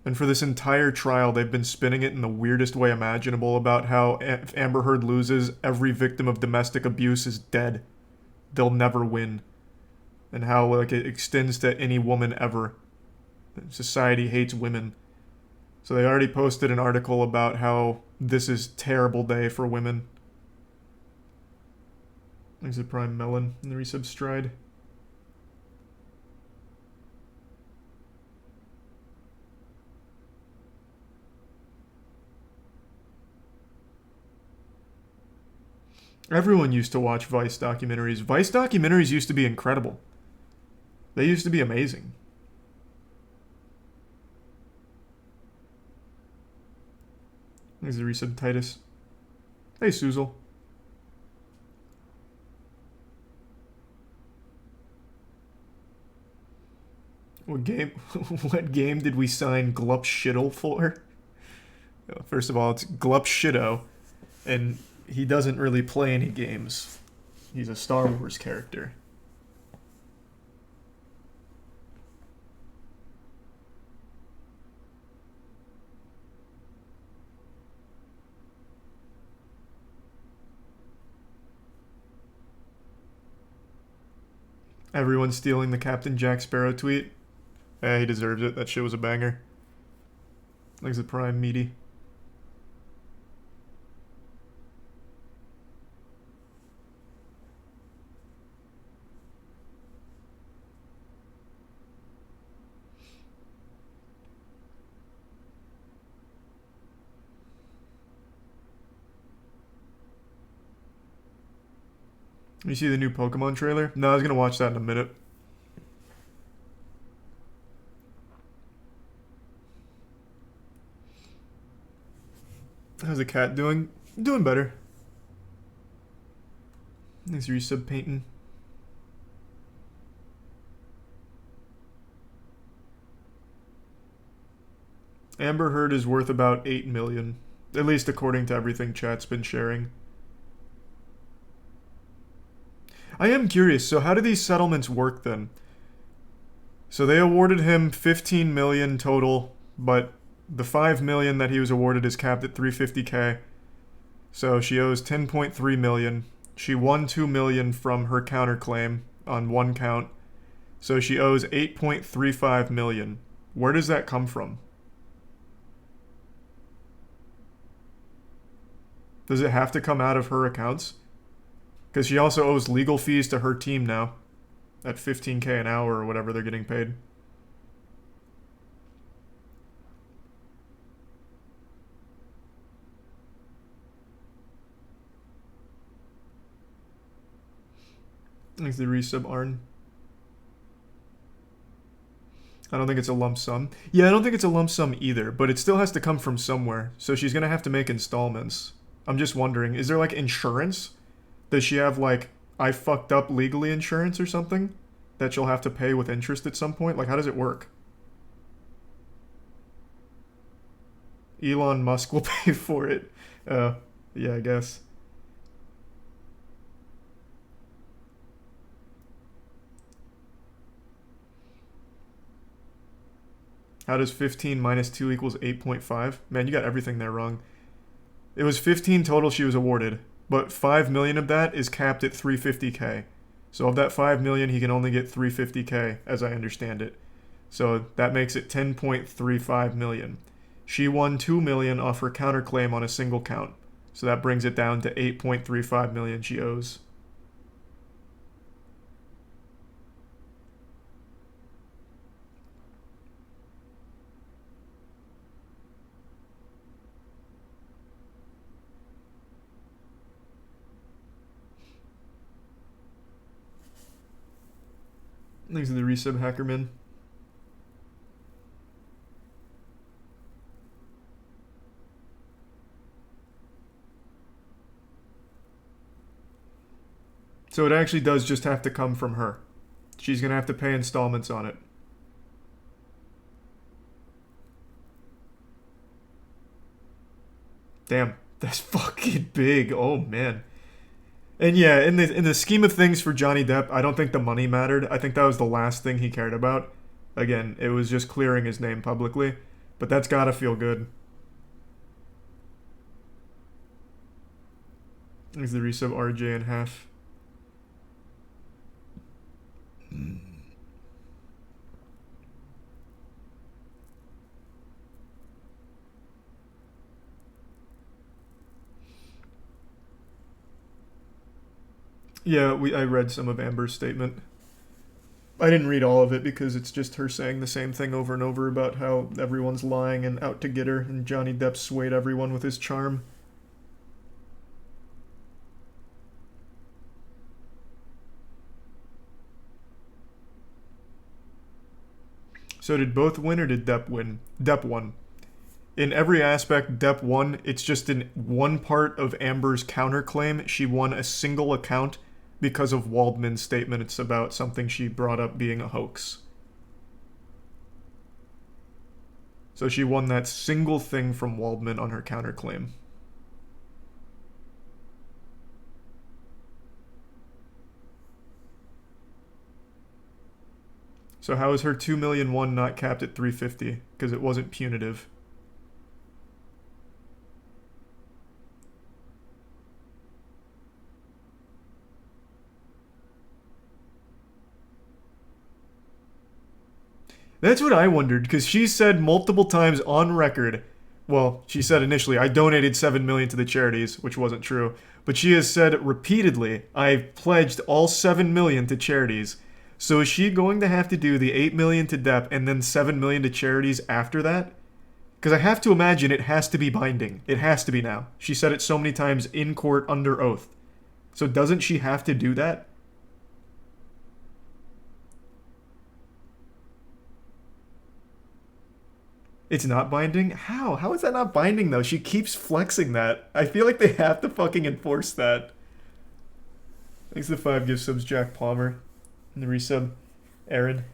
And for this entire trial, they've been spinning it in the weirdest way imaginable about how if Amber Heard loses, every victim of domestic abuse is dead. They'll never win. And how like it extends to any woman ever. society hates women. So they already posted an article about how this is terrible day for women. Thanks to Prime Melon in the resub stride. Everyone used to watch Vice documentaries. Vice documentaries used to be incredible. They used to be amazing. There's the resub Titus. Hey, Suzel. What game? What game did we sign Glup Shittle for? First of all, it's Glup Shitto, and he doesn't really play any games. He's a Star Wars character. Everyone's stealing the Captain Jack Sparrow tweet. Yeah, he deserves it. That shit was a banger. Thanks to Prime Meaty. You see the new Pokemon trailer? No, I was gonna watch that in a minute. How's the cat doing? Doing better. Thanks for resub painting. Amber Heard is worth about 8 million. At least according to everything chat's been sharing. I am curious, so how do these settlements work then? So they awarded him 15 million total, but the 5 million that he was awarded is capped at 350k. So she owes 10.3 million. She won 2 million from her counterclaim on one count. So she owes 8.35 million. Where does that come from? Does it have to come out of her accounts? Because she also owes legal fees to her team now. At 15k an hour or whatever they're getting paid. Thanks to the resub Arn. I don't think it's a lump sum. Yeah, I don't think it's a lump sum either, but it still has to come from somewhere. So she's going to have to make installments. I'm just wondering, is there like insurance? Does she have like, I fucked up legally insurance or something? That she'll have to pay with interest at some point? Like, how does it work? Elon Musk will pay for it. Yeah, I guess. How does 15 minus 2 equals 8.5? Man, you got everything there wrong. It was 15 total she was awarded, but 5 million of that is capped at 350k. So of that 5 million, he can only get 350k, as I understand it. So that makes it 10.35 million. She won 2 million off her counterclaim on a single count. So that brings it down to 8.35 million she owes. Thanks to the resub Hackerman. So it actually does just have to come from her. She's going to have to pay installments on it. Damn, that's fucking big. Oh, man. And yeah, in the scheme of things for Johnny Depp, I don't think the money mattered. I think that was the last thing he cared about. Again, it was just clearing his name publicly. But that's gotta feel good. Is the resub RJ in half? Yeah, I read some of Amber's statement. I didn't read all of it because it's just her saying the same thing over and over about how everyone's lying and out to get her, and Johnny Depp swayed everyone with his charm. So did both win or did Depp win? Depp won. In every aspect, Depp won. It's just in one part of Amber's counterclaim, she won a single account because of Waldman's statement. It's about something she brought up being a hoax. So she won that single thing from Waldman on her counterclaim. So how is her 2,000,001 not capped at 350? Because it wasn't punitive. That's what I wondered, because she said multiple times on record, well, she said initially, I donated 7 million to the charities, which wasn't true, but she has said repeatedly, I pledged all 7 million to charities. So is she going to have to do the 8 million to Depp and then 7 million to charities after that? Because I have to imagine it has to be binding. It has to be now. She said it so many times in court under oath. So doesn't she have to do that? It's not binding? How? How is that not binding though? She keeps flexing that. I feel like they have to fucking enforce that. Thanks to the 5 gift subs, Jack Palmer. And the resub, Aaron.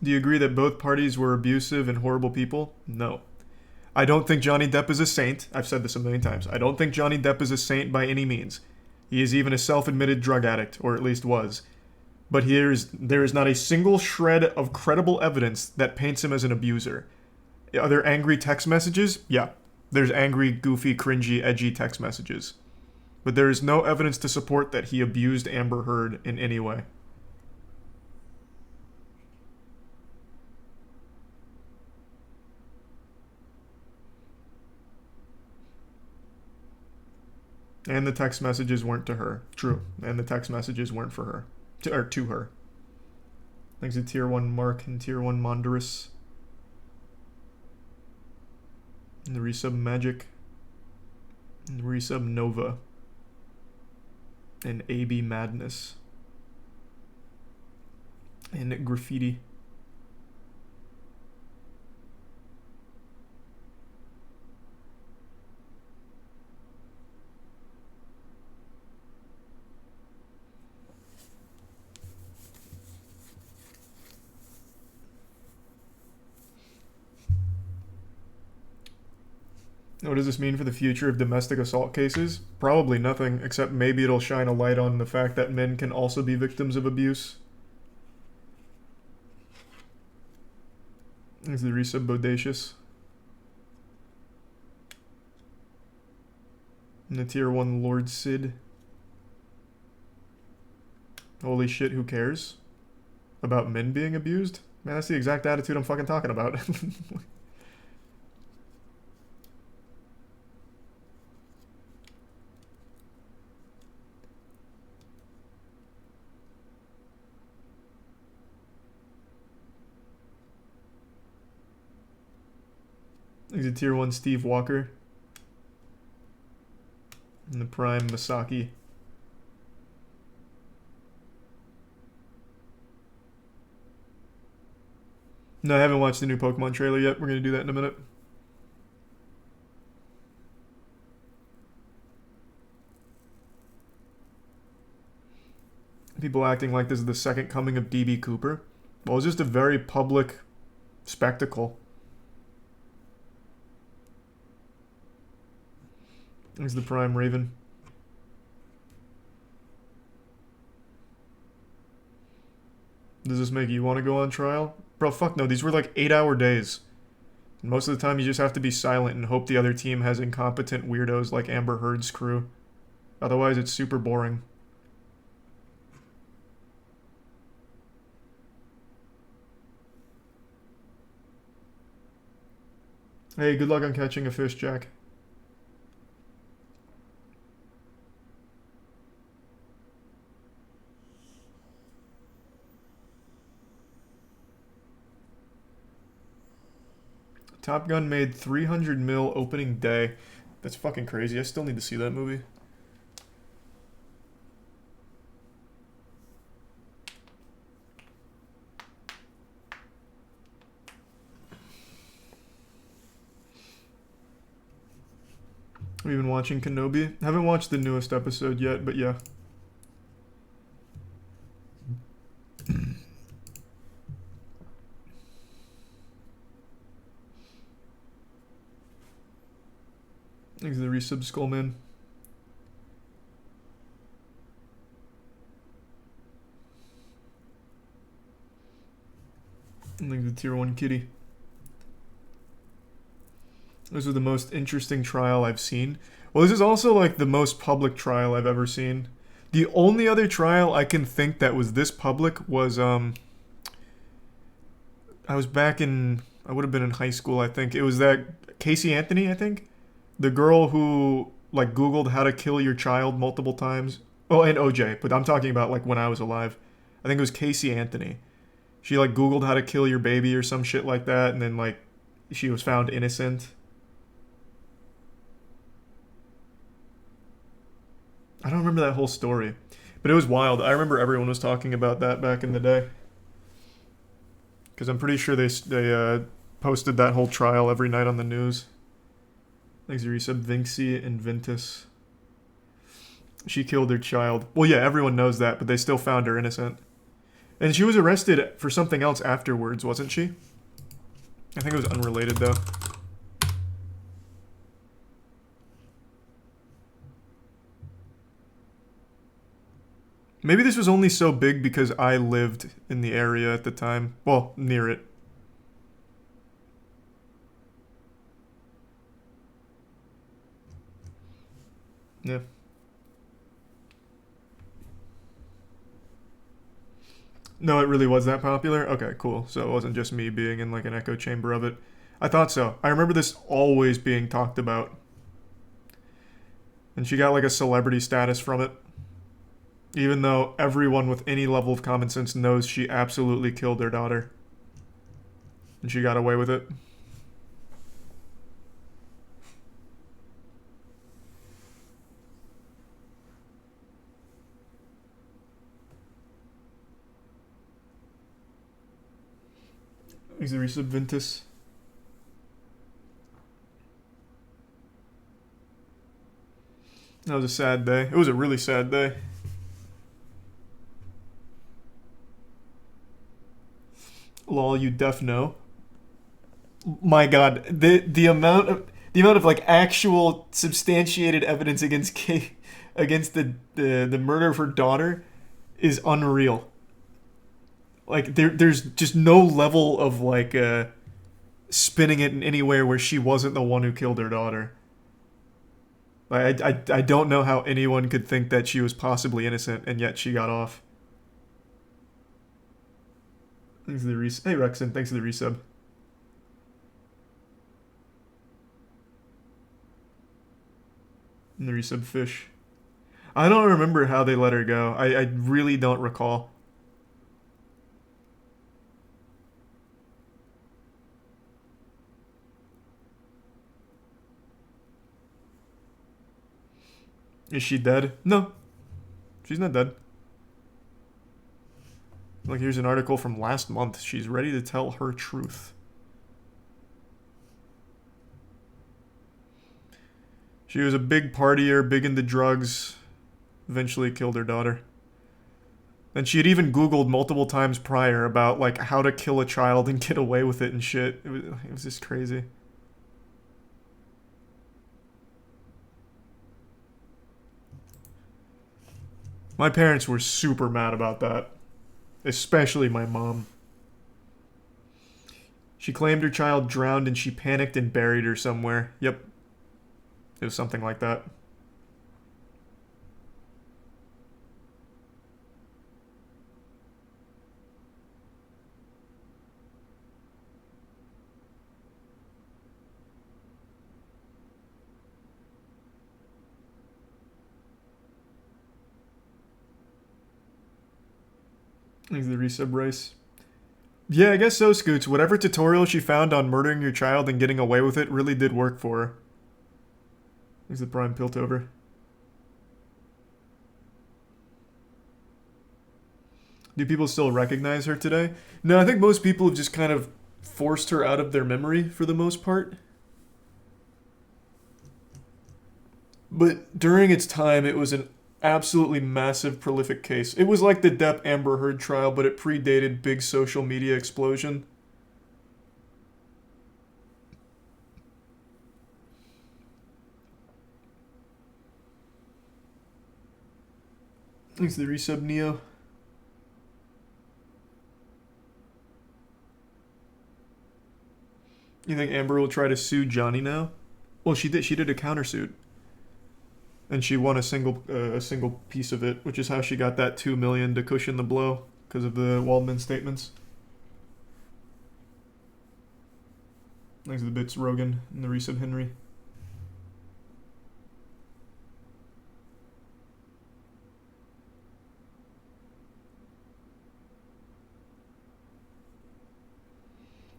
Do you agree that both parties were abusive and horrible people? No. I don't think Johnny Depp is a saint. I've said this a million times. I don't think Johnny Depp is a saint by any means. He is even a self-admitted drug addict, or at least was. But there is not a single shred of credible evidence that paints him as an abuser. Are there angry text messages? Yeah. There's angry, goofy, cringy, edgy text messages. But there is no evidence to support that he abused Amber Heard in any way. And the text messages weren't to her. True. And the text messages weren't for her. To her. Thanks to Tier 1 Mark and Tier 1 Monderus. And the resub Magic. And the resub Nova. And AB Madness. And Graffiti. What does this mean for the future of domestic assault cases? Probably nothing, except maybe it'll shine a light on the fact that men can also be victims of abuse. Is the resub Bodacious. And the Tier 1 Lord Sid. Holy shit, who cares? About men being abused? Man, that's the exact attitude I'm fucking talking about. He's a Tier 1 Steve Walker. And the Prime Masaki. No, I haven't watched the new Pokemon trailer yet. We're going to do that in a minute. People acting like this is the second coming of DB Cooper. Well, it's just a very public spectacle. There's the Prime Raven. Does this make you want to go on trial? Bro, fuck no. These were like 8-hour days. And most of the time you just have to be silent and hope the other team has incompetent weirdos like Amber Heard's crew. Otherwise it's super boring. Hey, good luck on catching a fish, Jack. Top Gun made 300 mil opening day. That's fucking crazy. I still need to see that movie. We've been watching Kenobi. Haven't watched the newest episode yet, but yeah. Thanks for the resub, Skullman. And thanks for the tier 1 kitty. This was the most interesting trial I've seen. Well, this is also like the most public trial I've ever seen. The only other trial I can think that was this public was I was back in, I would have been in high school, I think. It was that Casey Anthony, I think. The girl who like Googled how to kill your child multiple times. Oh, and OJ, but I'm talking about like when I was alive. I think it was Casey Anthony. She like Googled how to kill your baby or some shit like that, and then like she was found innocent. I don't remember that whole story, but it was wild. I remember everyone was talking about that back in the day. Because I'm pretty sure they posted that whole trial every night on the news. Thanks, Eureka. Vinci and Ventus. She killed her child. Well, yeah, everyone knows that, but they still found her innocent. And she was arrested for something else afterwards, wasn't she? I think it was unrelated, though. Maybe this was only so big because I lived in the area at the time. Well, near it. Yeah. No, it really was that popular? Okay, cool. So it wasn't just me being in like an echo chamber of it. I thought so. I remember this always being talked about. And she got like a celebrity status from it. Even though everyone with any level of common sense knows she absolutely killed their daughter. And she got away with it. Is there resub Ventus? That was a sad day. It was a really sad day. Lol, you def no. My God, the amount of like actual substantiated evidence against against the murder of her daughter is unreal. Like there's just no level of like spinning it in anywhere where she wasn't the one who killed her daughter. Like I don't know how anyone could think that she was possibly innocent and yet she got off. Thanks for the hey Rexon, thanks for the resub. And the resub fish. I don't remember how they let her go. I really don't recall. Is she dead? No. She's not dead. Like, here's an article from last month. She's ready to tell her truth. She was a big partier, big into drugs. Eventually killed her daughter. And she had even Googled multiple times prior about, like, how to kill a child and get away with it and shit. It was just crazy. My parents were super mad about that. Especially my mom. She claimed her child drowned and she panicked and buried her somewhere. Yep. It was something like that. Thanks to the resub race. Yeah, I guess so, Scoots. Whatever tutorial she found on murdering your child and getting away with it really did work for her. Thanks to the Prime Piltover. Do people still recognize her today? No, I think most people have just kind of forced her out of their memory for the most part. But during its time, it was an absolutely massive, prolific case. It was like the Depp Amber Heard trial, but it predated big social media explosion. Thanks to the resub, Neo. You think Amber will try to sue Johnny now? Well, she did. She did a countersuit, and she won a single piece of it, which is how she got that $2 million to cushion the blow because of the Waldman statements. Thanks to the bits, Rogan, and the resub, Henry.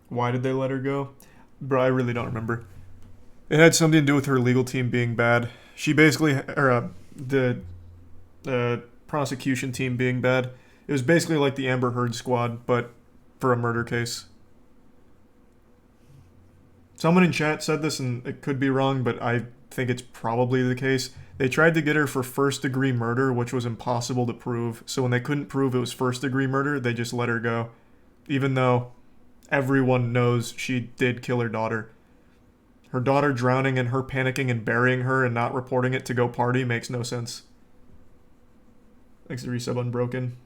Why did they let her go? Bro, I really don't remember. It had something to do with her legal team being bad. She basically, or the prosecution team being bad. It was basically like the Amber Heard squad, but for a murder case. Someone in chat said this, and it could be wrong, but I think it's probably the case. They tried to get her for first-degree murder, which was impossible to prove. So when they couldn't prove it was first-degree murder, they just let her go. Even though everyone knows she did kill her daughter. Her daughter drowning and her panicking and burying her and not reporting it to go party makes no sense. Thanks to resub Unbroken.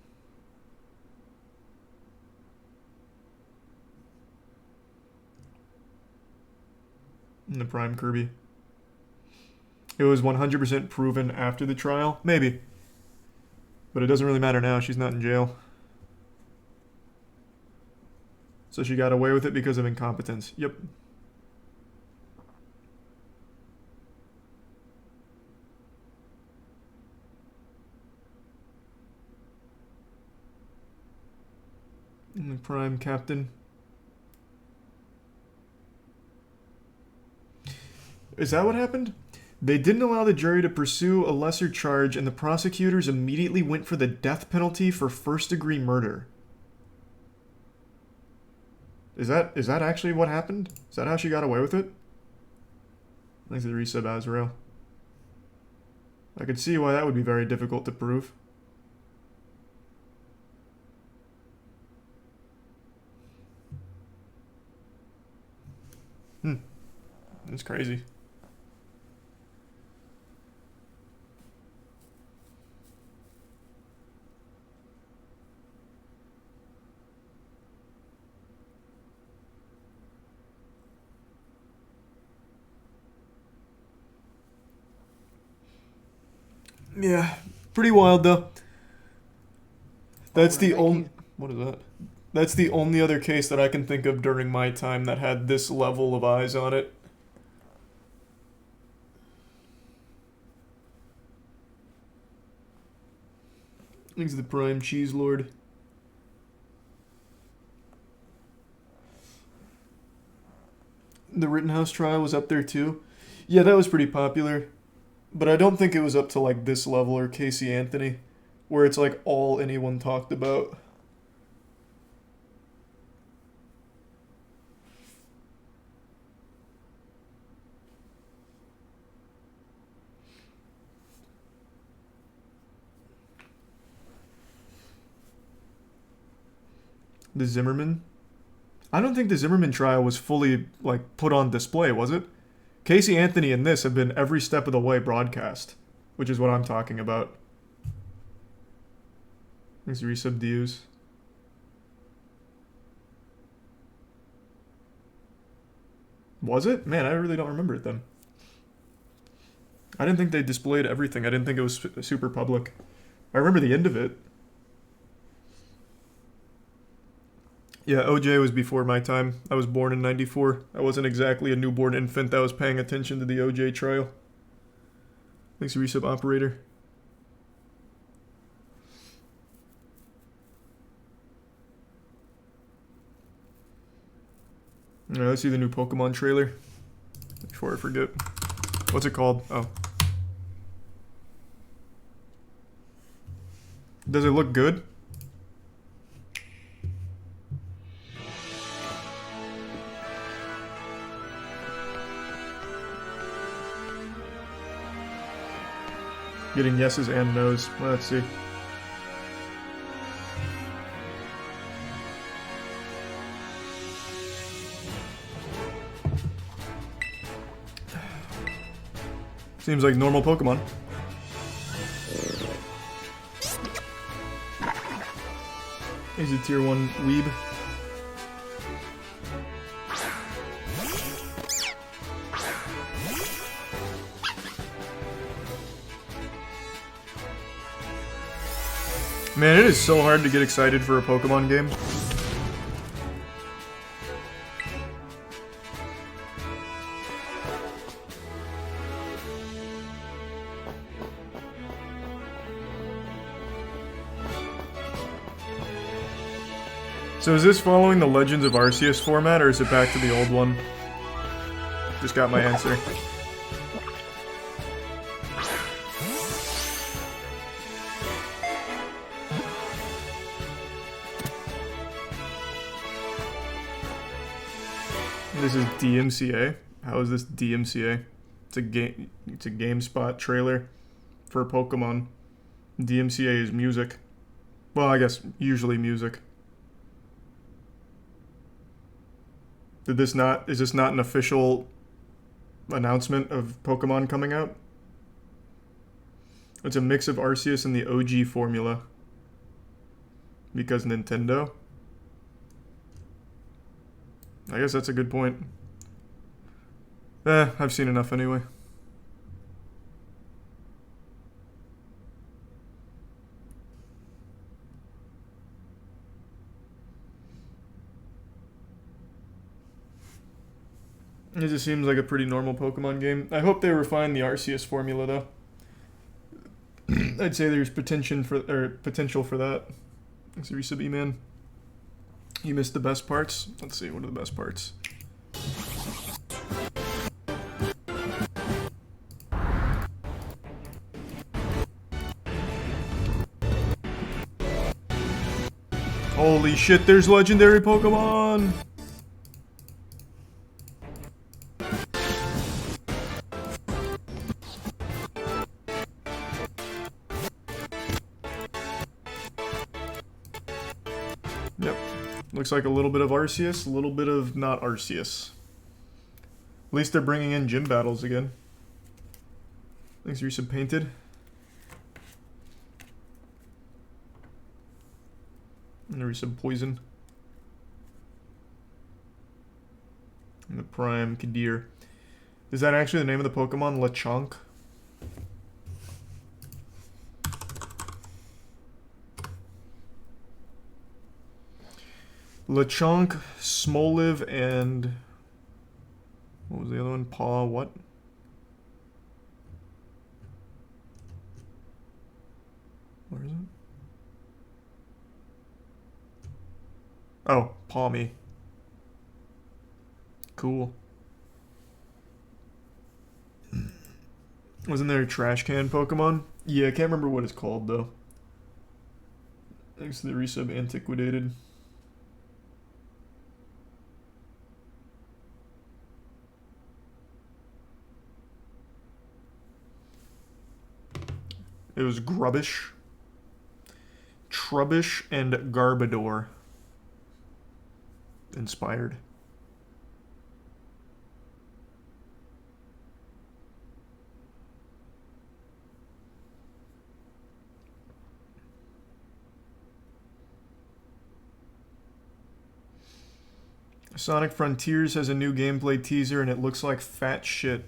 And the Prime Kirby. It was 100% proven after the trial? Maybe. But it doesn't really matter now. She's not in jail. So she got away with it because of incompetence. Yep. And the Prime Captain. Is that what happened? They didn't allow the jury to pursue a lesser charge, and the prosecutors immediately went for the death penalty for first-degree murder. Is that actually what happened? Is that how she got away with it? Thanks to the resub, Azrael. I could see why that would be very difficult to prove. That's crazy. Yeah, pretty wild though. That's the only... What is that? That's the only other case that I can think of during my time that had this level of eyes on it. Thanks to the Prime Cheese Lord. The Rittenhouse trial was up there too. Yeah, that was pretty popular. But I don't think it was up to like this level or Casey Anthony, where it's like all anyone talked about. The Zimmerman? I don't think the Zimmerman trial was fully like put on display, was it? Casey Anthony and this have been every step of the way broadcast, which is what I'm talking about. Thanks to resub Deus. Was it? Man, I really don't remember it then. I didn't think they displayed everything. I didn't think it was super public. I remember the end of it. Yeah, OJ was before my time. I was born in 94. I wasn't exactly a newborn infant that was paying attention to the OJ trial. Thanks, resub operator. Alright, let's see the new Pokemon trailer. Before I forget. What's it called? Oh. Does it look good? Getting yeses and nos. Well, let's see. Seems like normal Pokemon. He's a tier 1 weeb. Man, it is so hard to get excited for a Pokemon game. So is this following the Legends of Arceus format, or is it back to the old one? Just got my answer. This is DMCA. How is this DMCA? It's a GameSpot trailer for Pokemon. DMCA is music. Well, I guess usually music. Is this not an official announcement of Pokemon coming out? It's a mix of Arceus and the OG formula. Because Nintendo? I guess that's a good point. I've seen enough anyway. It just seems like a pretty normal Pokemon game. I hope they refine the Arceus formula, though. I'd say there's potential for that. Thanks, Risa B-Man. You missed the best parts? Let's see, what are the best parts? Holy shit, there's legendary Pokemon! Yep. Looks like a little bit of Arceus, a little bit of not Arceus. At least they're bringing in gym battles again. Thanks, Risa Painted. And there's some Poison. And the Prime Kadir. Is that actually the name of the Pokemon? Lechonk? Lechonk, Smoliv, and... what was the other one? Paw what? Where is it? Oh, Pawmi. Cool. Wasn't there a trash can Pokemon? Yeah, I can't remember what it's called though. Thanks to the resub Antiquated. It was Grubbish, Trubbish, and Garbodor. Inspired. Sonic Frontiers has a new gameplay teaser and it looks like fat shit.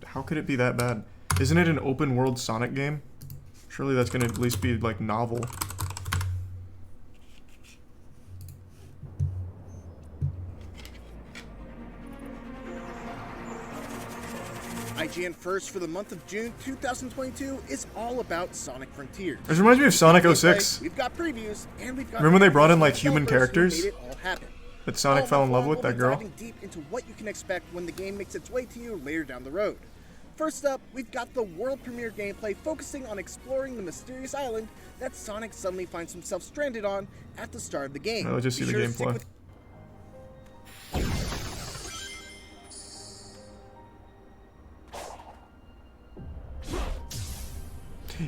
How could it be that bad? Isn't it an open world Sonic game? Surely that's gonna at least be like novel. IGN First for the month of June 2022 is all about Sonic Frontiers. This reminds me of Sonic 06. We've got previews and we've got Remember when they brought in like human developers who characters? made it all happen. that Sonic All fell in month love long, with, we'll that be girl. diving deep into what you can expect when the game makes its way to you later down the road. First up, we've got the world premiere gameplay focusing on exploring the mysterious island that Sonic suddenly finds himself stranded on at the start of the game. I'll just see Be the sure to stick gameplay. with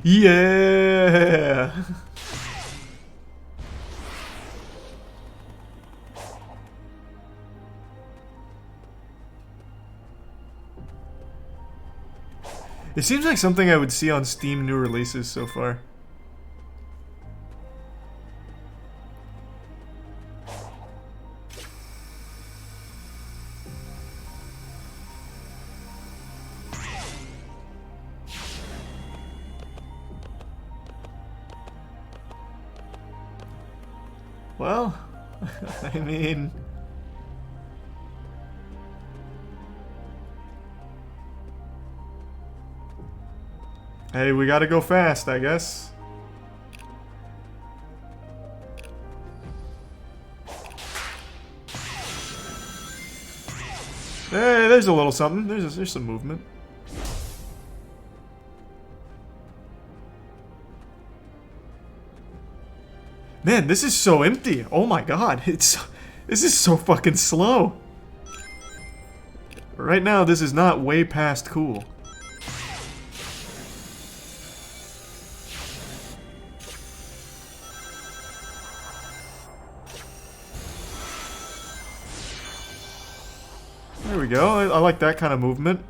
Yeah. It seems like something I would see on Steam new releases so far. Well, I mean... Hey, we gotta go fast, I guess. Hey, there's a little something. There's some movement. Man, this is so empty. Oh my god, this is so fucking slow. Right now, this is not way past cool. There we go. I like that kind of movement.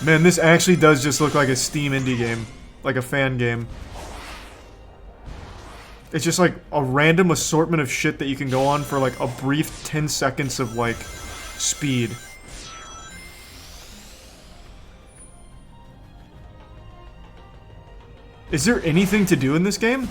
Man, this actually does just look like a Steam indie game. Like a fan game. It's just like a random assortment of shit that you can go on for like a brief 10 seconds of like speed. Is there anything to do in this game?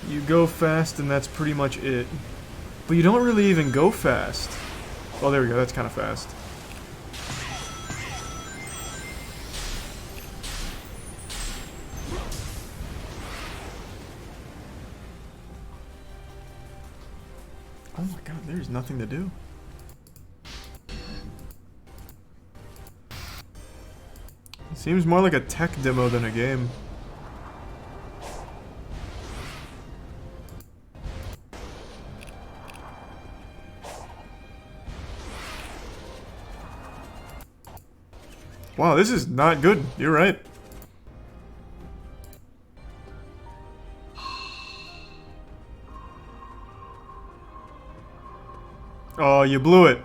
You go fast and that's pretty much it. But you don't really even go fast. Oh, there we go. That's kind of fast. Oh my god, there's nothing to do. It seems more like a tech demo than a game. Wow, this is not good. You're right. Oh, you blew it.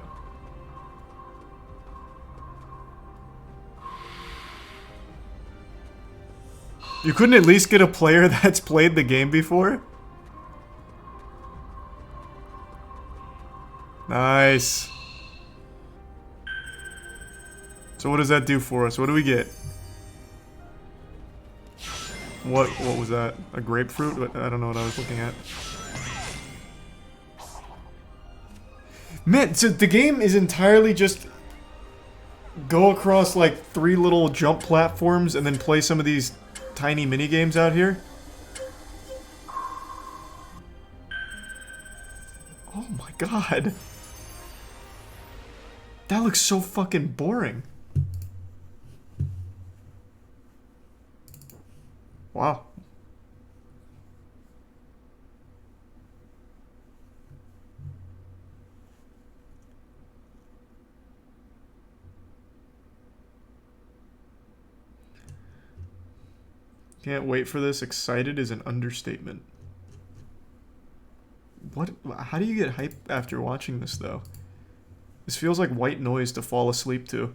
You couldn't at least get a player that's played the game before? Nice. So what does that do for us? What do we get? What was that? A grapefruit? I don't know what I was looking at. Man, so the game is entirely just go across like 3 little jump platforms and then play some of these tiny mini games out here. Oh my god. That looks so fucking boring. Wow. Can't wait for this. Excited is an understatement. What? How do you get hype after watching this, though? This feels like white noise to fall asleep to.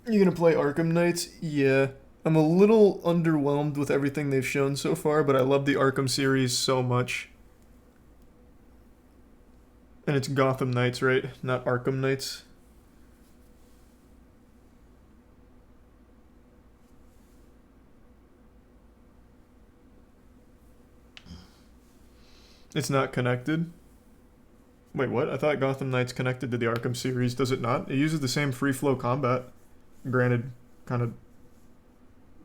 You gonna play Arkham Knights? Yeah. I'm a little underwhelmed with everything they've shown so far, but I love the Arkham series so much. And it's Gotham Knights, right? Not Arkham Knights. It's not connected. Wait, what? I thought Gotham Knights connected to the Arkham series. Does it not? It uses the same free flow combat. Granted, kind of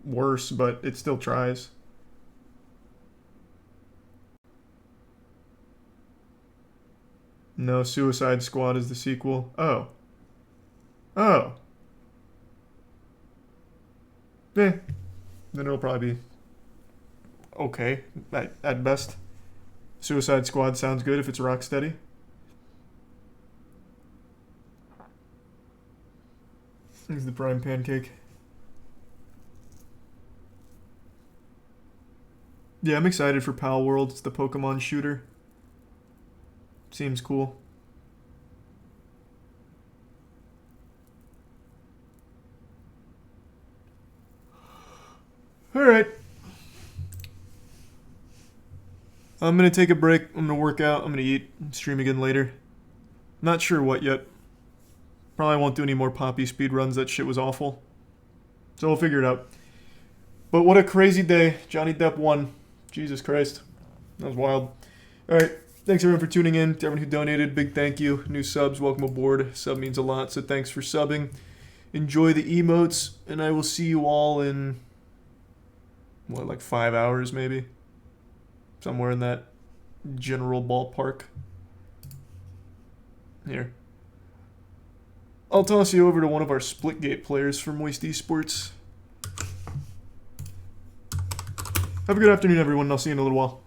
worse, but it still tries. No, Suicide Squad is the sequel. Oh. Oh. Eh. Then it'll probably be okay at best. Suicide Squad sounds good if it's Rocksteady. Here's the prime pancake. Yeah, I'm excited for Pal World. It's the Pokemon shooter. Seems cool. Alright. I'm gonna take a break. I'm gonna work out. I'm gonna eat. Stream again later. Not sure what yet. Probably won't do any more Poppy speedruns. That shit was awful. So we'll figure it out. But what a crazy day. Johnny Depp won. Jesus Christ. That was wild. Alright. Thanks everyone for tuning in. To everyone who donated, big thank you. New subs, welcome aboard. Sub means a lot, so thanks for subbing. Enjoy the emotes, and I will see you all in, what, like 5 hours maybe? Somewhere in that general ballpark. Here. I'll toss you over to one of our Splitgate players for Moist Esports. Have a good afternoon, everyone, and I'll see you in a little while.